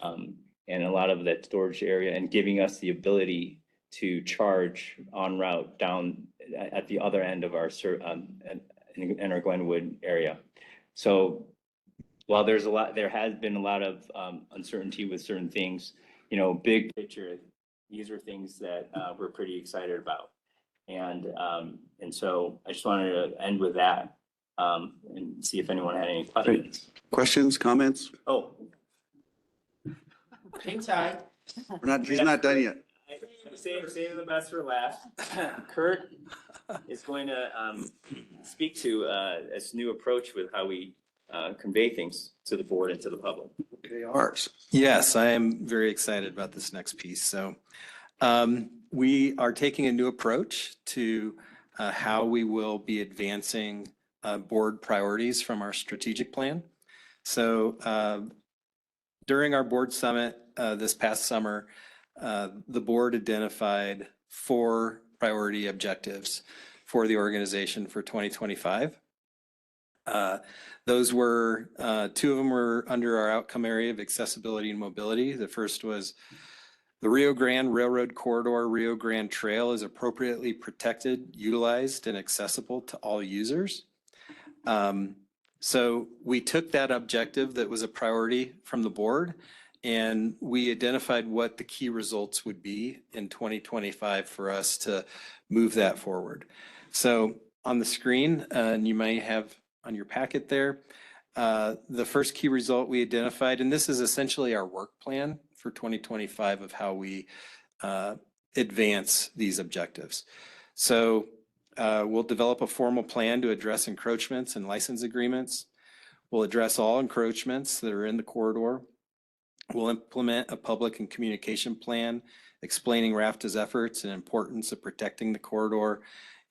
and a lot of that storage area, and giving us the ability to charge en route down at the other end of our in our Glenwood area. So while there has been a lot of uncertainty with certain things, big picture, these are things that we're pretty excited about. And so I just wanted to end with that, and see if anyone had any questions. Questions, comments? Oh, Hang tight. He's not done yet. Saving the best for last. Kurt is going to speak to this new approach with how we convey things to the board and to the public. Ours. Yes, I am very excited about this next piece. So we are taking a new approach to how we will be advancing board priorities from our strategic plan. So during our board summit this past summer, the board identified 4 priority objectives for the organization for 2025. Those were, 2 of them were under our outcome area of accessibility and mobility. The first was the Rio Grande Railroad Corridor, Rio Grande Trail is appropriately protected, utilized, and accessible to all users. So we took that objective that was a priority from the board, And we identified what the key results would be in 2025 for us to move that forward. So on the screen, and you might have on your packet there, the first key result we identified, and this is essentially our work plan for 2025 of how we advance these objectives. So we'll develop a formal plan to address encroachments and license agreements. We'll address all encroachments that are in the corridor. We'll implement a public and communication plan explaining RFTA's efforts and importance of protecting the corridor,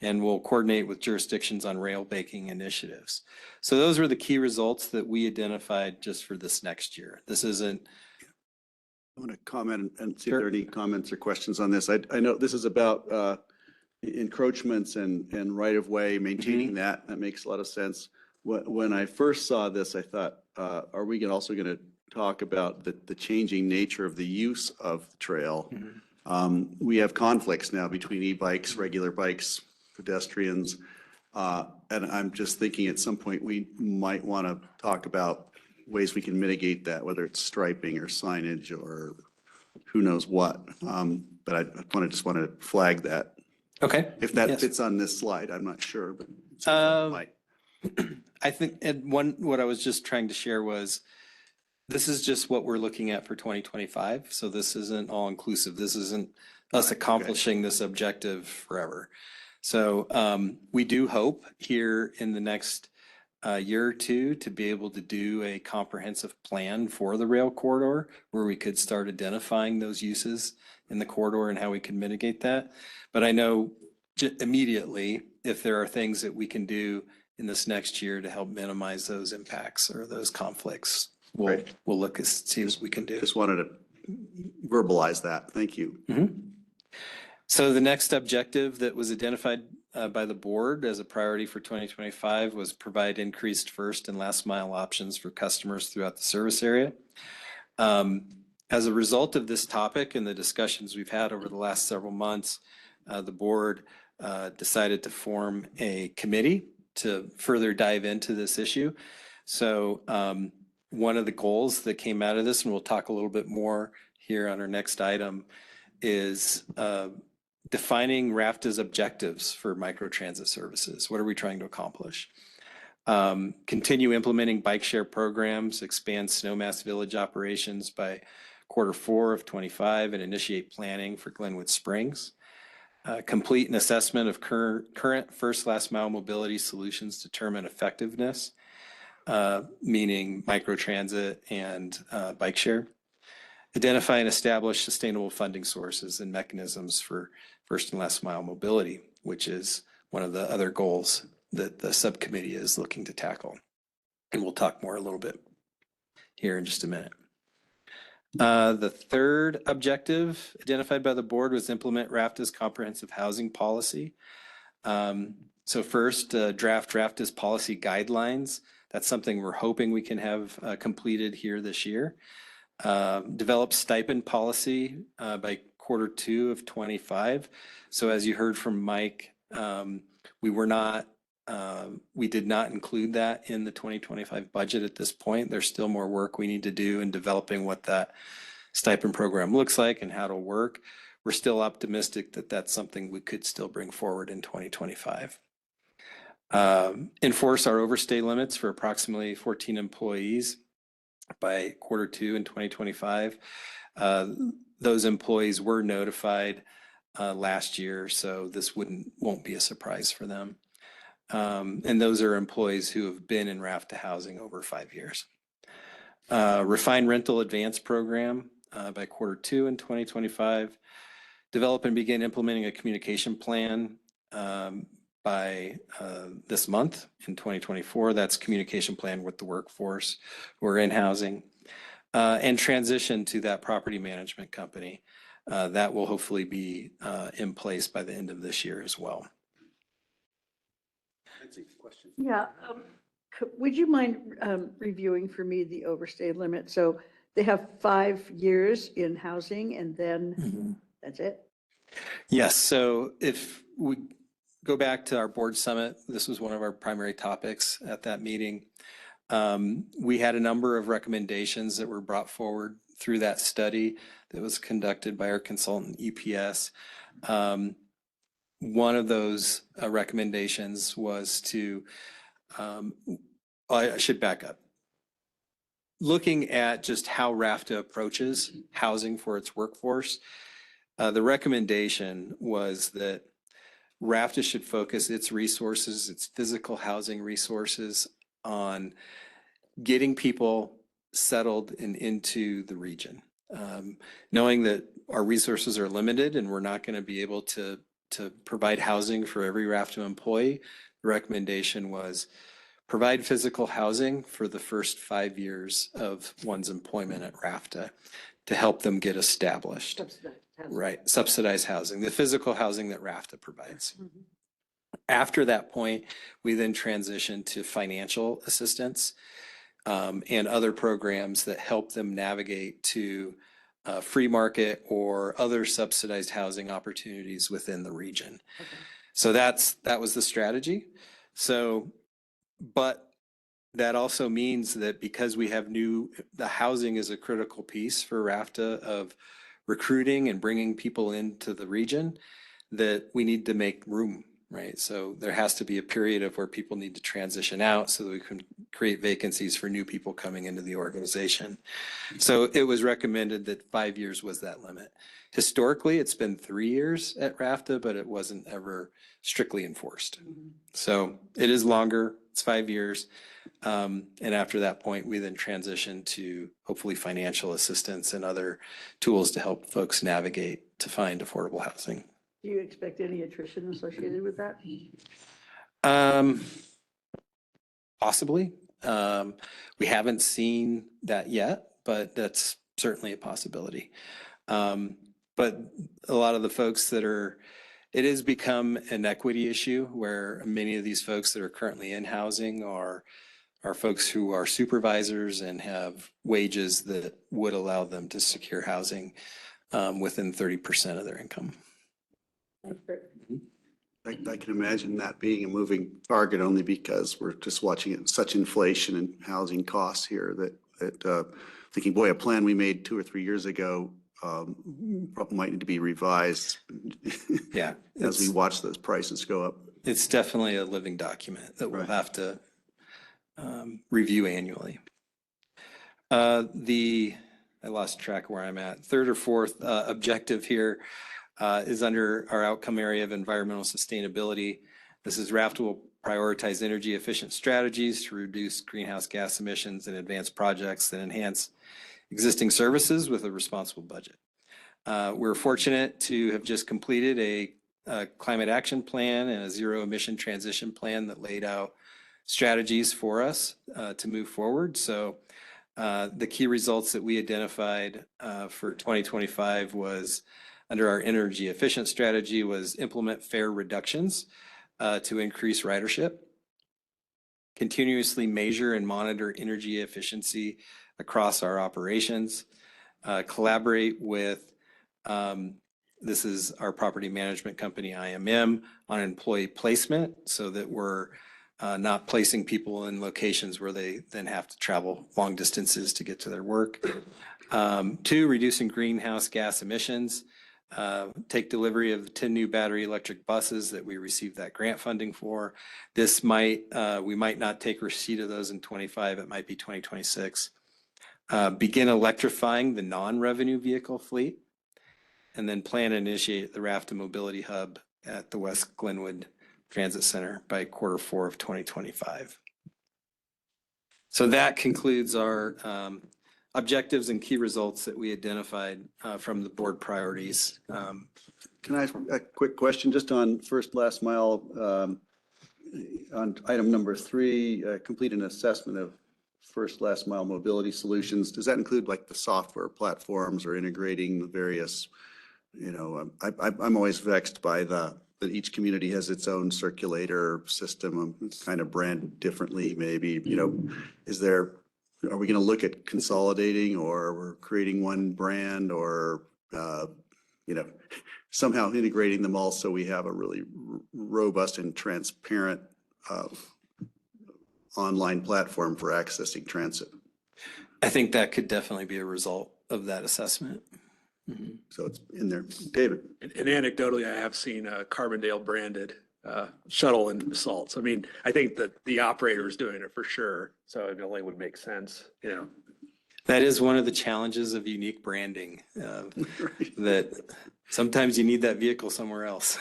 and we'll coordinate with jurisdictions on rail banking initiatives. So those were the key results that we identified just for this next year. This isn't. I want to comment and see if Sure. there are any comments or questions on this. I know this is about encroachments and right-of-way, maintaining that. That makes a lot of sense. When I first saw this, I thought, are we also going to talk about the changing nature of the use of the trail? We have conflicts now between e-bikes, regular bikes, pedestrians. And I'm just thinking at some point we might want to talk about ways we can mitigate that, whether it's striping or signage or who knows what. But I just want to flag that. Okay. If that Yes. fits on this slide, I'm not sure, but it seems like it might. I think, and what I was just trying to share was, this is just what we're looking at for 2025. So this isn't all inclusive. This isn't us accomplishing this objective forever. So we do hope here in the next year or two to be able to do a comprehensive plan for the rail corridor where we could start identifying those uses in the corridor and how we can mitigate that. But I know immediately if there are things that we can do in this next year to help minimize those impacts or those conflicts, we'll look and see what we can do. Just wanted to verbalize that. Thank you. So the next objective that was identified by the board as a priority for 2025 was provide increased first and last mile options for customers throughout the service area. As a result of this topic and the discussions we've had over the last several months, the board decided to form a committee to further dive into this issue. So one of the goals that came out of this, and we'll talk a little bit more here on our next item, is defining RFTA's objectives for microtransit services. What are we trying to accomplish? Continue implementing bike share programs, expand Snowmass Village operations by Q4 of 25, and initiate planning for Glenwood Springs. Complete an assessment of current first last mile mobility solutions, determine effectiveness, meaning microtransit and bike share. Identify and establish sustainable funding sources and mechanisms for first and last mile mobility, which is one of the other goals that the subcommittee is looking to tackle. And we'll talk more a little bit here in just a minute. The third objective identified by the board was implement RFTA's comprehensive housing policy. So first, draft RFTA's policy guidelines. That's something we're hoping we can have completed here this year. Develop stipend policy by Q2 of 25. So as you heard from Mike, we did not include that in the 2025 budget at this point. There's still more work we need to do in developing what that stipend program looks like and how it'll work. We're still optimistic that that's something we could still bring forward in 2025. Enforce our overstay limits for approximately 14 employees by Q2 in 2025. Those employees were notified last year, so this won't be a surprise for them. And those are employees who have been in RFTA housing over 5 years. Refine rental advance program by Q2 in 2025. Develop and begin implementing a communication plan by this month in 2024. That's communication plan with the workforce who are in housing. And transition to that property management company. That will hopefully be in place by the end of this year as well. Yeah, would you mind reviewing for me the overstay limit? So they have 5 years in housing and then that's it? Yes, so if we go back to our board summit, this was one of our primary topics at that meeting. We had a number of recommendations that were brought forward through that study that was conducted by our consultant EPS, one of those recommendations was to, I should back up. Looking at just how RFTA approaches housing for its workforce, the recommendation was that RFTA should focus its resources, its physical housing resources, on getting people settled and into the region. Knowing that our resources are limited and we're not going to be able to provide housing for every RFTA employee, the recommendation was provide physical housing for the first 5 years of one's employment at RFTA to help them get established. Right, subsidized housing, the physical housing that RFTA provides. After that point, we then transition to financial assistance and other programs that help them navigate to free market or other subsidized housing opportunities within the region. So that was the strategy. So, but that also means that because we have the housing is a critical piece for RFTA of recruiting and bringing people into the region, that we need to make room, right? So there has to be a period of where people need to transition out so that we can create vacancies for new people coming into the organization. So it was recommended that 5 years was that limit. Historically, it's been 3 years at RFTA, but it wasn't ever strictly enforced. So it is longer, it's 5 years. And after that point, we then transition to hopefully financial assistance and other tools to help folks navigate to find affordable housing. Do you expect any attrition associated with that? Possibly. We haven't seen that yet, but that's certainly a possibility. But a lot of the folks it has become an equity issue where many of these folks that are currently in housing are folks who are supervisors and have wages that would allow them to secure housing within 30% of their income. I can imagine that being a moving target only because we're just watching such inflation and housing costs here that thinking, boy, a plan we made 2 or 3 years ago probably might need to be revised. Yeah. As we watch those prices go up. It's definitely a living document that we'll have to review annually. I lost track of where I'm at. Third or fourth objective here is under our outcome area of environmental sustainability. This is RFTA will prioritize energy efficient strategies to reduce greenhouse gas emissions and advance projects that enhance existing services with a responsible budget. We're fortunate to have just completed a climate action plan and a zero emission transition plan that laid out strategies for us to move forward. So the key results that we identified for 2025 was under our energy efficient strategy was implement fare reductions to increase ridership, continuously measure and monitor energy efficiency across our operations, collaborate with, this is our property management company, IMM, on employee placement so that we're not placing people in locations where they then have to travel long distances to get to their work. 2, reducing greenhouse gas emissions. Take delivery of 10 new battery electric buses that we received that grant funding for. We might not take receipt of those in 25, it might be 2026. Begin electrifying the non-revenue vehicle fleet, and then plan and initiate the RFTA Mobility Hub at the West Glenwood Transit Center by Q4 of 2025. So that concludes our objectives and key results that we identified from the board priorities. Can I ask a quick question just on first last mile? On item number 3, complete an assessment of first last mile mobility solutions. Does that include like the software platforms or integrating the various, I'm always vexed by that each community has its own circulator system, kind of branded differently maybe, are we going to look at consolidating or we're creating one brand or, somehow integrating them all so we have a really robust and transparent online platform for accessing transit? I think that could definitely be a result of that assessment. So it's in there. David? And anecdotally, I have seen a Carbondale branded shuttle in Salt. So I mean, I think that the operator is doing it for sure. So it only would make sense, you know. That is one of the challenges of unique branding, that sometimes you need that vehicle somewhere else.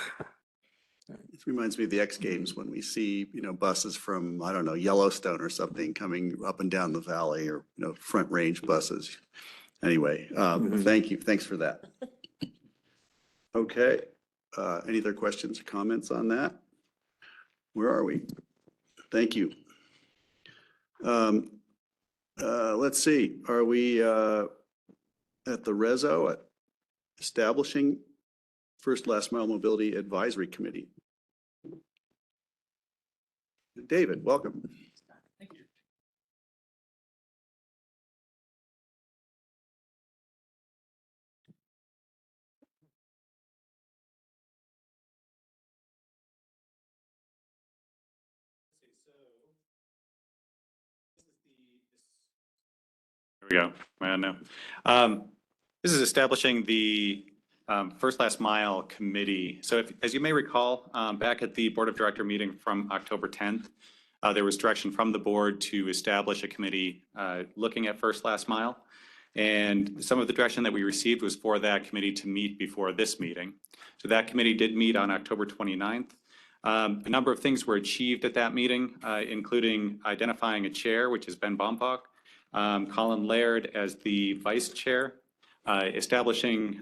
It reminds me of the X Games when we see, buses from, I don't know, Yellowstone or something coming up and down the valley, or, front range buses. Anyway, thank you. Thanks for that. Okay. Any other questions or comments on that? Where are we? Thank you. Let's see, are we at the Reso at establishing First Last Mile Mobility Advisory Committee? David, welcome. Thank you. There we go. Am I on now? This is establishing the First Last Mile Committee. So as you may recall, back at the Board of Director meeting from October 10th, there was direction from the board to establish a committee looking at First Last Mile. And some of the direction that we received was for that committee to meet before this meeting. So that committee did meet on October 29th. A number of things were achieved at that meeting, including identifying a chair, which is Ben Bombach, Colin Laird as the vice chair, establishing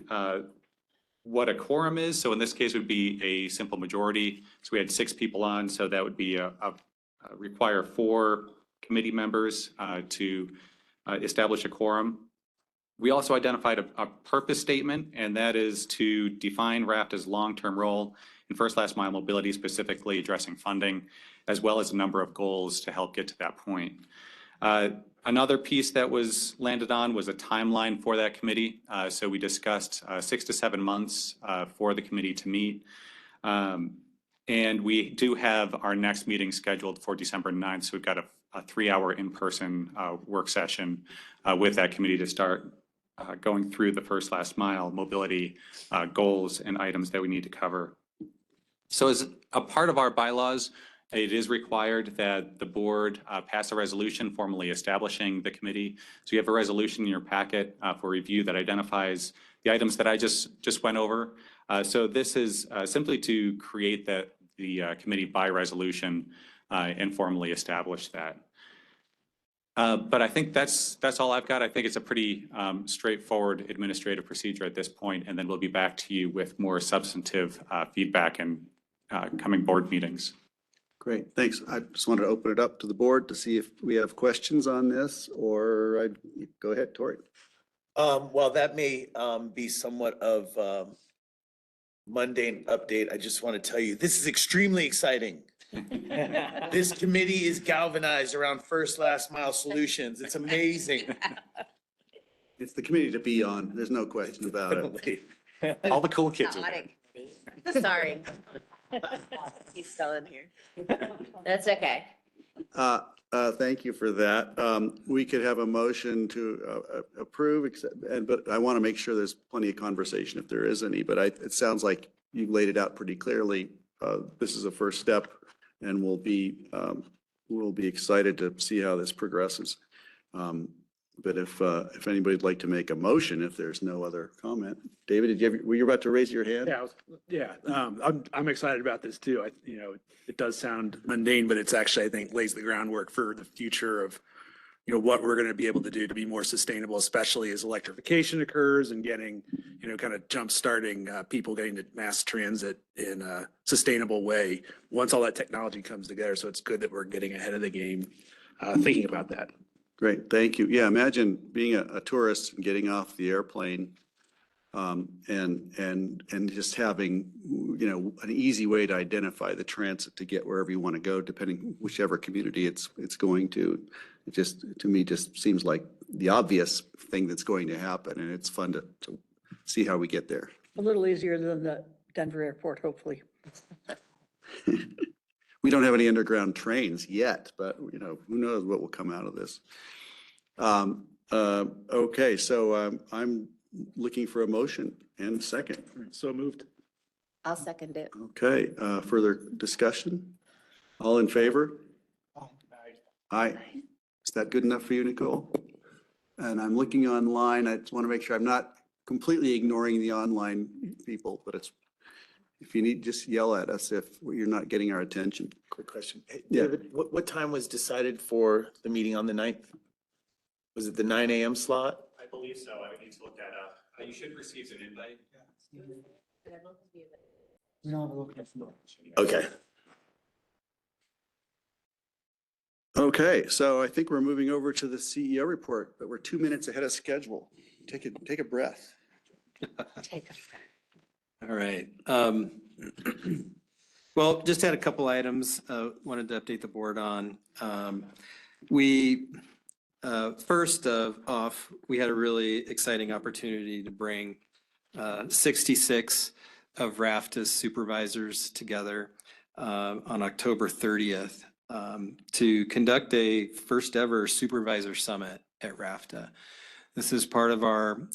what a quorum is. So in this case, it would be a simple majority. So we had 6 people on, so that would be require 4 committee members to establish a quorum. We also identified a purpose statement, and that is to define RAFTA's long-term role in First Last Mile Mobility, specifically addressing funding, as well as a number of goals to help get to that point. Another piece that was landed on was a timeline for that committee. So we discussed 6 to 7 months for the committee to meet. And we do have our next meeting scheduled for December 9th. So we've got a 3-hour in-person work session with that committee to start going through the First Last Mile Mobility goals and items that we need to cover. So as a part of our bylaws, it is required that the board pass a resolution formally establishing the committee. So you have a resolution in your packet for review that identifies the items that I just went over. So this is simply to create the committee by resolution and formally establish that. But I think that's all I've got. I think it's a pretty straightforward administrative procedure at this point, and then we'll be back to you with more substantive feedback and coming board meetings. Great, thanks. I just wanted to open it up to the board to see if we have questions on this, or go ahead, Tori. While that may be somewhat of mundane update, I just want to tell you, this is extremely exciting. This committee is galvanized around First Last Mile Solutions. It's amazing. It's the committee to be on. There's no question about it. All the cool kids are there. Sorry. He's still in here. That's okay. Thank you for that. We could have a motion to approve, but I want to make sure there's plenty of conversation if there is any. But it sounds like you've laid it out pretty clearly. This is a first step, and we'll be excited to see how this progresses. But if anybody'd like to make a motion, if there's no other comment. David, were you about to raise your hand? Yeah, I'm excited about this too. It does sound mundane, but it's actually, I think, lays the groundwork for the future of, what we're going to be able to do to be more sustainable, especially as electrification occurs and getting, kind of jump starting people getting to mass transit in a sustainable way once all that technology comes together. So it's good that we're getting ahead of the game, thinking about that. Great, thank you. Yeah, imagine being a tourist and getting off the airplane and just having, an easy way to identify the transit to get wherever you want to go, depending whichever community it's going to. It just, to me, just seems like the obvious thing that's going to happen, and it's fun to see how we get there. A little easier than the Denver airport, hopefully. We don't have any underground trains yet, but who knows what will come out of this. Okay, so I'm looking for a motion and a second. So moved. I'll second it. Okay, further discussion? All in favor? Aye. Is that good enough for you, Nicole? And I'm looking online. I just want to make sure I'm not completely ignoring the online people, but it's, if you need, just yell at us if you're not getting our attention. Quick question. Hey, Yeah. David, what time was decided for the meeting on the 9th? Was it the 9 a.m. slot? I believe so. I would need to look that up. You should receive an invite. Okay. Okay, so I think we're moving over to the CEO report, but we're 2 minutes ahead of schedule. Take a breath. Take a. All right. Well, just had a couple items, wanted to update the board on. We, first off, we had a really exciting opportunity to bring 66 of RAFTA's supervisors together on October 30th to conduct a first ever supervisor summit at RAFTA. This is part of our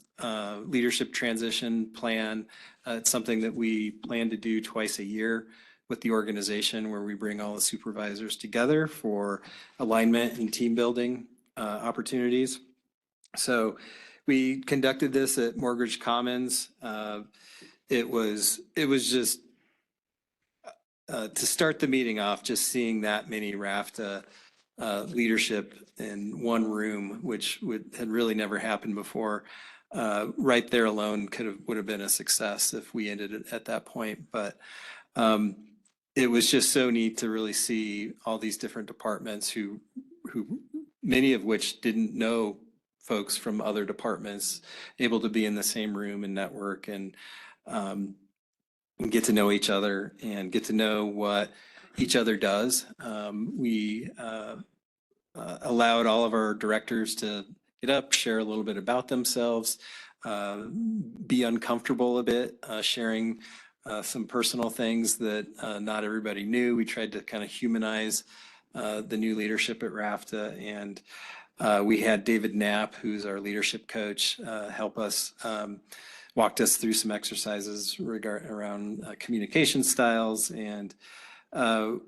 leadership transition plan. It's something that we plan to do twice a year with the organization, where we bring all the supervisors together for alignment and team building opportunities. So we conducted this at Mortgage Commons. It was just to start the meeting off, just seeing that many RAFTA leadership in one room, which had really never happened before. Right there alone would have been a success if we ended it at that point. But it was just so neat to really see all these different departments who many of which didn't know folks from other departments, able to be in the same room and network and get to know each other and get to know what each other does. We allowed all of our directors to get up, share a little bit about themselves, be uncomfortable a bit, sharing some personal things that not everybody knew. We tried to kind of humanize the new leadership at RAFTA. And we had David Knapp, who's our leadership coach, help us, walked us through some exercises around communication styles. And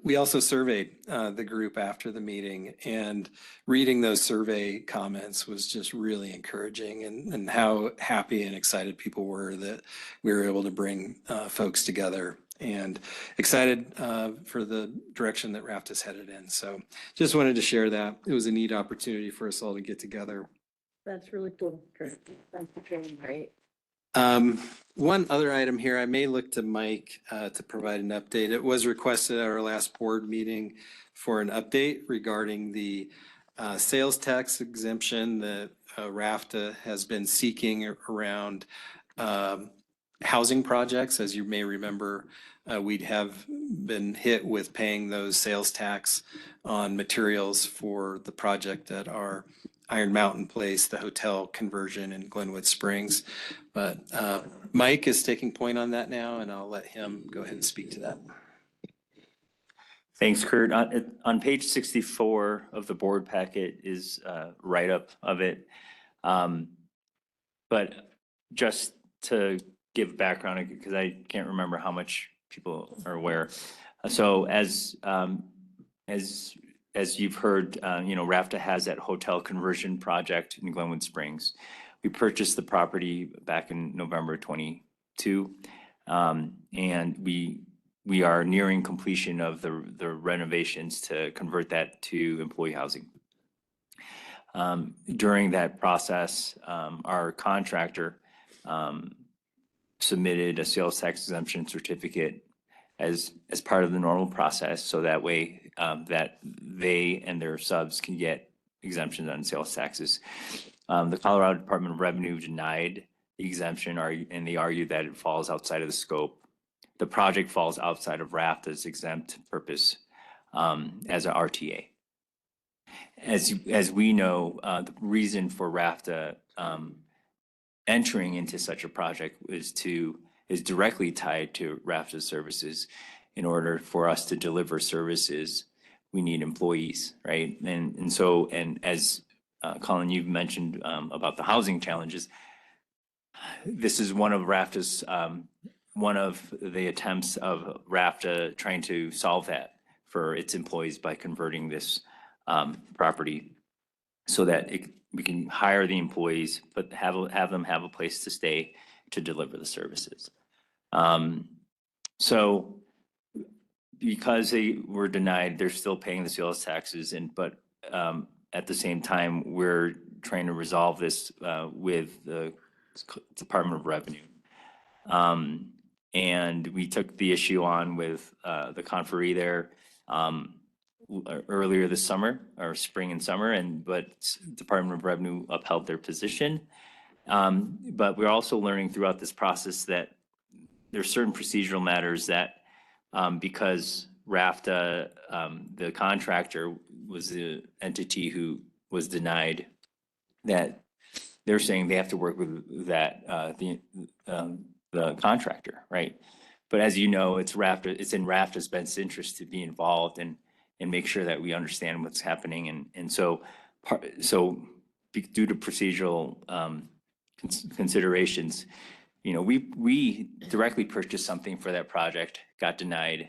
we also surveyed the group after the meeting, and reading those survey comments was just really encouraging, and how happy and excited people were that we were able to bring folks together, and excited for the direction that RAFTA's headed in. So just wanted to share that. It was a neat opportunity for us all to get together. That's really cool. Great. Thank you, Jane. Great. One other item here, I may look to Mike to provide an update. It was requested at our last board meeting for an update regarding the sales tax exemption that RAFTA has been seeking around housing projects. As you may remember, we'd have been hit with paying those sales tax on materials for the project at our Iron Mountain Place, the hotel conversion in Glenwood Springs. But Mike is taking point on that now, and I'll let him go ahead and speak to that. Thanks, Kurt. On page 64 of the board packet is a write-up of it. But just to give background, because I can't remember how much people are aware. So as you've heard, RAFTA has that hotel conversion project in Glenwood Springs. We purchased the property back in November 22, and we are nearing completion of the renovations to convert that to employee housing. During that process, our contractor submitted a sales tax exemption certificate as part of the normal process, so that way that they and their subs can get exemptions on sales taxes. The Colorado Department of Revenue denied the exemption, and they argued that it falls outside of the scope. The project falls outside of RAFTA's exempt purpose as an RTA. As we know, the reason for RAFTA entering into such a project is directly tied to RAFTA services. In order for us to deliver services, we need employees, right? And as Colin, you've mentioned about the housing challenges. This is one of RAFTA's, one of the attempts of RAFTA trying to solve that for its employees by converting this property so that we can hire the employees, but have them have a place to stay to deliver the services. So because they were denied, they're still paying the sales taxes, but at the same time, we're trying to resolve this with the Department of Revenue. And we took the issue on with the conferee there earlier this summer, or spring and summer, but Department of Revenue upheld their position. But we're also learning throughout this process that there's certain procedural matters that because RAFTA, the contractor, was the entity who was denied, that they're saying they have to work with that the contractor, right? But as you know, it's RAFTA, it's in RAFTA's best interest to be involved and make sure that we understand what's happening. And so due to procedural considerations, you know, we directly purchased something for that project, got denied.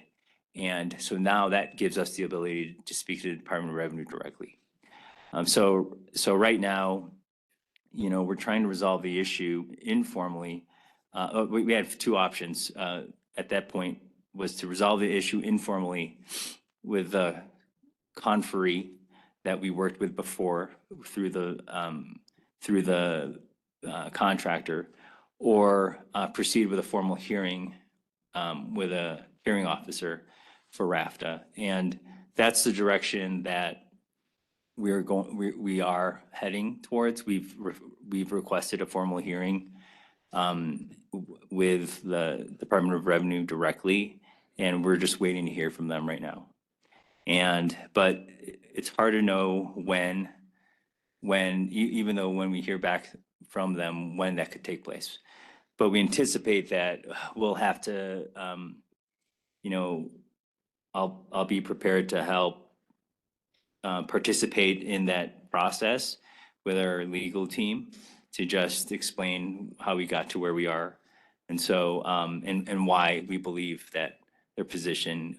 And so now that gives us the ability to speak to the Department of Revenue directly. So right now, you know, we're trying to resolve the issue informally. We had two options at that point, was to resolve the issue informally with the conferee that we worked with before through the contractor, or proceed with a formal hearing with a hearing officer for RAFTA. And that's the direction that we are heading towards. We've requested a formal hearing with the Department of Revenue directly, and we're just waiting to hear from them right now. But it's hard to know when even though when we hear back from them, when that could take place. But we anticipate that we'll have to, you know, I'll be prepared to help participate in that process with our legal team to just explain how we got to where we are. And so, and why we believe that their position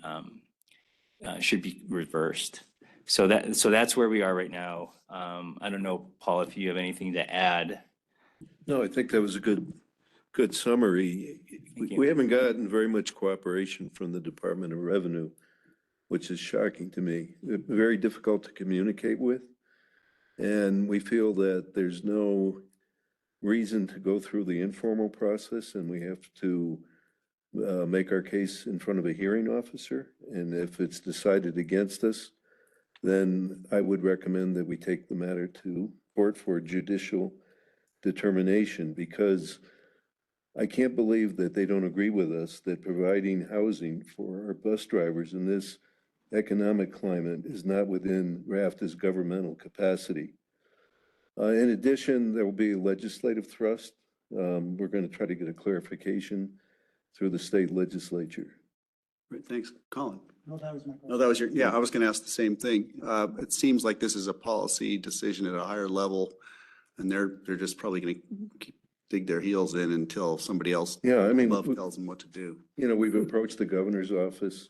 should be reversed. So that's where we are right now. I don't know, Paul, if you have anything to add. No, I think that was a good summary. We haven't gotten very much cooperation from the Department of Revenue, which is shocking to me. They're very difficult to communicate with. And we feel that there's no reason to go through the informal process, and we have to make our case in front of a hearing officer. And if it's decided against us, then I would recommend that we take the matter to court for judicial determination, because I can't believe that they don't agree with us that providing housing for our bus drivers in this economic climate is not within RAFTA's governmental capacity. In addition, there will be a legislative thrust. We're going to try to get a clarification through the state legislature. Great, thanks. Colin? No, that was my question. No, that was yeah, I was going to ask the same thing. It seems like this is a policy decision at a higher level, and they're just probably going to dig their heels in until somebody else above tells them what to do. You know, we've approached the governor's office.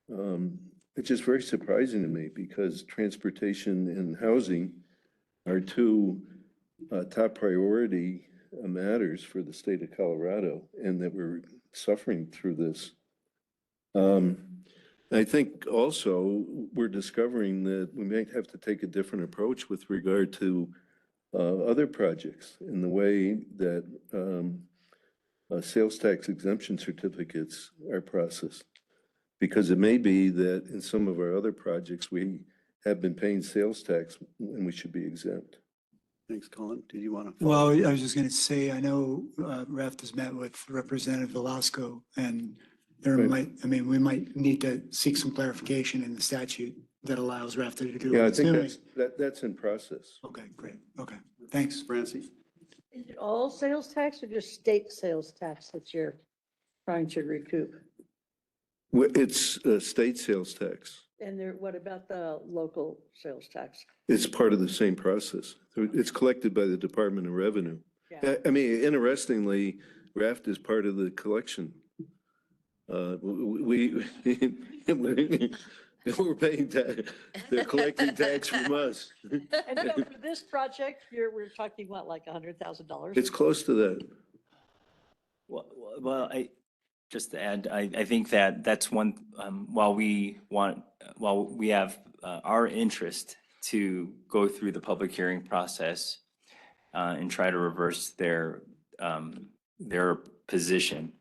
It's just very surprising to me, because transportation and housing are two top priority matters for the state of Colorado, and that we're suffering through this. I think also we're discovering that we might have to take a different approach with regard to other projects in the way that sales tax exemption certificates are processed. Because it may be that in some of our other projects, we have been paying sales tax and we should be exempt. Thanks, Colin. Did you want to? Well, I was just going to say, I know REF has met with Representative Velasco, and there Right. we might need to seek some clarification in the statute that allows REF to do Yeah, what I it's think doing. that's in process. Okay, great. Okay, thanks. Francie? Is it all sales tax or just state sales tax that you're trying to recoup? It's state sales tax. And there, what about the local sales tax? It's part of the same process. It's collected by the Department of Revenue. Yeah. I mean, interestingly, RAFT is part of the collection. We, we're paying tax, they're collecting tax from us. And so for this project, we're talking what, like $100,000? It's close to that. Well, just to add, I think that that's one, while we have our interest to go through the public hearing process and try to reverse their position.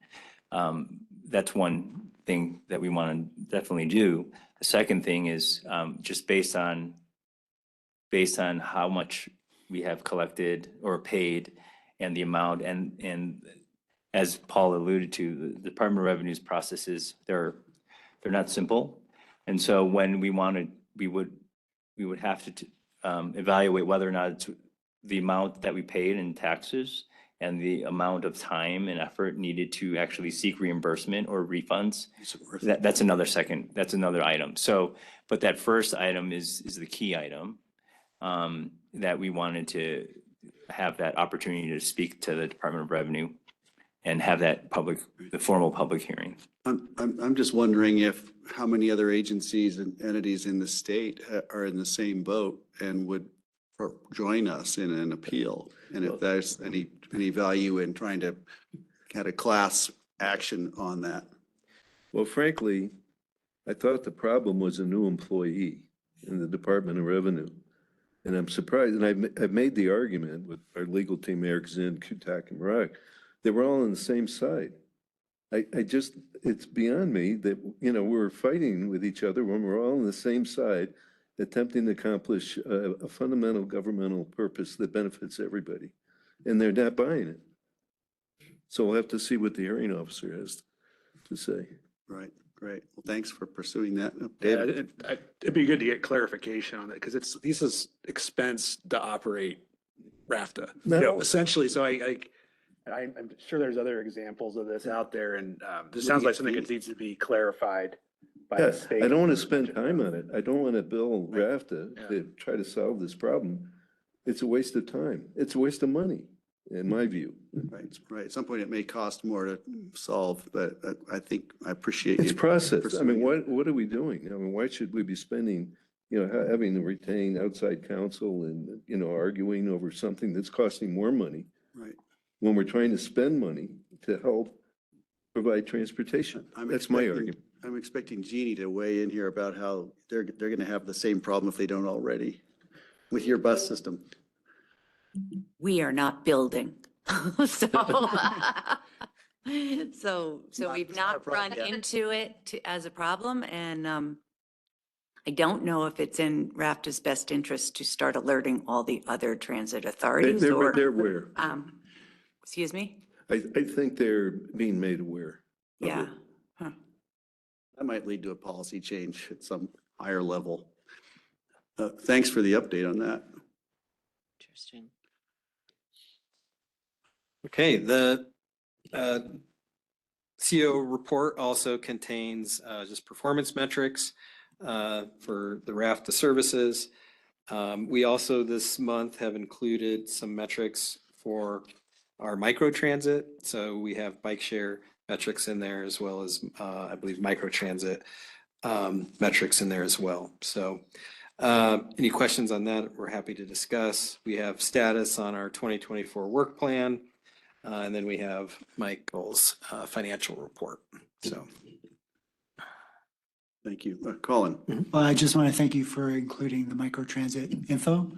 That's one thing that we want to definitely do. The second thing is just based on how much we have collected or paid and the amount and as Paul alluded to, the Department of Revenue's processes, they're not simple. And so when we would have to evaluate whether or not it's the amount that we paid in taxes and the amount of time and effort needed to actually seek reimbursement or refunds. That's another item. So, but that first item is the key item that we wanted to have that opportunity to speak to the Department of Revenue and have that the formal public hearing. I'm just wondering how many other agencies and entities in the state are in the same boat and would join us in an appeal, and if there's any value in trying to kind of class action on that. Well, frankly, I thought the problem was a new employee in the Department of Revenue. And I'm surprised, and I've made the argument with our legal team, Eric Zinn, Kutak, and Barak, they were all on the same side. It's beyond me that, we're fighting with each other when we're all on the same side, attempting to accomplish a fundamental governmental purpose that benefits everybody. And they're not buying it. So we'll have to see what the hearing officer has to say. Right, great. Well, thanks for pursuing that. Yeah, David? it'd be good to get clarification on that because this is expense to operate RAFTA. No. Essentially, so I'm sure there's other examples of this out there, and this sounds like something that needs to be clarified by the Yes, state. I don't want to spend time on it. I don't want to bill RAFTA to try to solve this problem. It's a waste of time. It's a waste of money, in my view. Right. At some point, it may cost more to solve, but I think I appreciate It's you process. I pursuing mean, it. what are we doing? I mean, why should we be spending, having to retain outside counsel and, arguing over something that's costing more money Right. when we're trying to spend money to help provide transportation? That's my argument. I'm expecting Jeannie to weigh in here about how they're going to have the same problem if they don't already with your bus system. We are not building. So we've not run into it as a problem, and I don't know if it's in RAFTA's best interest to start alerting all the other transit authorities or, They're aware. Excuse me? I think they're being made aware. of Yeah. it. Huh. That might lead to a policy change at some higher level. Thanks for the update on that. Interesting. Okay, the CO report also contains just performance metrics for the RAFTA services. We also this month have included some metrics for our microtransit. So we have bike share metrics in there as well as I believe microtransit metrics in there as well. So any questions on that, we're happy to discuss. We have status on our 2024 work plan. And then we have Michael's financial report. So. Thank you. Colin? Well, I just want to thank you for including the microtransit info.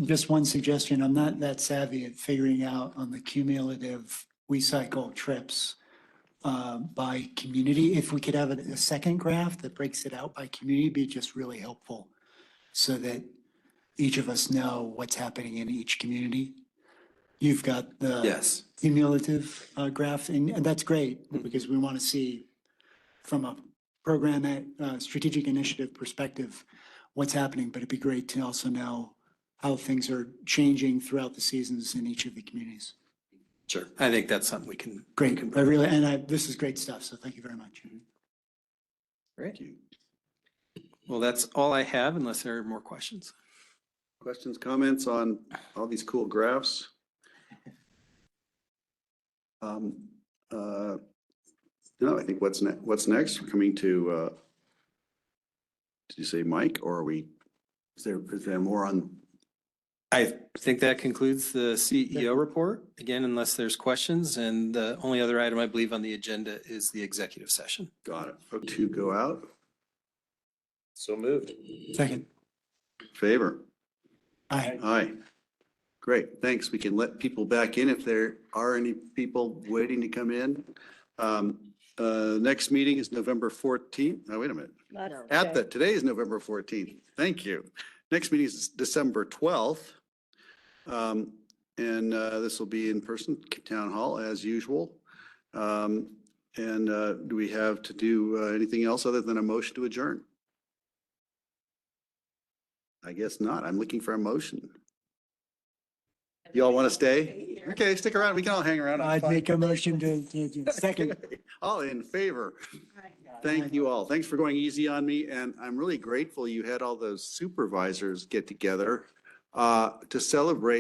Just one suggestion, I'm not that savvy at figuring out on the cumulative WeCycle trips by community. If we could have a second graph that breaks it out by community, it'd be just really helpful so that each of us know what's happening in each community. You've got the Yes. cumulative graph, and that's great because we want to see from a program strategic initiative perspective what's happening, but it'd be great to also know how things are changing throughout the seasons in each of the communities. Sure. I think that's something we can. Great. I really, and this is great stuff. So thank you very much. Thank you. Well, that's all I have unless there are more questions. Questions, comments on all these cool graphs? No, I think what's next? We're coming to, did you say Mike, or are we, is there more on? I think that concludes the CEO report. Again, unless there's questions, and the only other item I believe on the agenda is the executive session. Got it. Vote to go out. So moved. Second. Favor? Aye. Aye. Great, thanks. We can let people back in if there are any people waiting to come in. Next meeting is November 14th. Oh, wait a minute. Today is November 14th. Thank you. Next meeting is December 12th. And this will be in person, Town Hall as usual. And do we have to do anything else other than a motion to adjourn? I guess not. I'm looking for a motion. You all want to stay? Okay, stick around. We can all hang around. I'd make a motion to second. All in favor. Thank you all. Thanks for going easy on me. And I'm really grateful you had all those supervisors get together to celebrate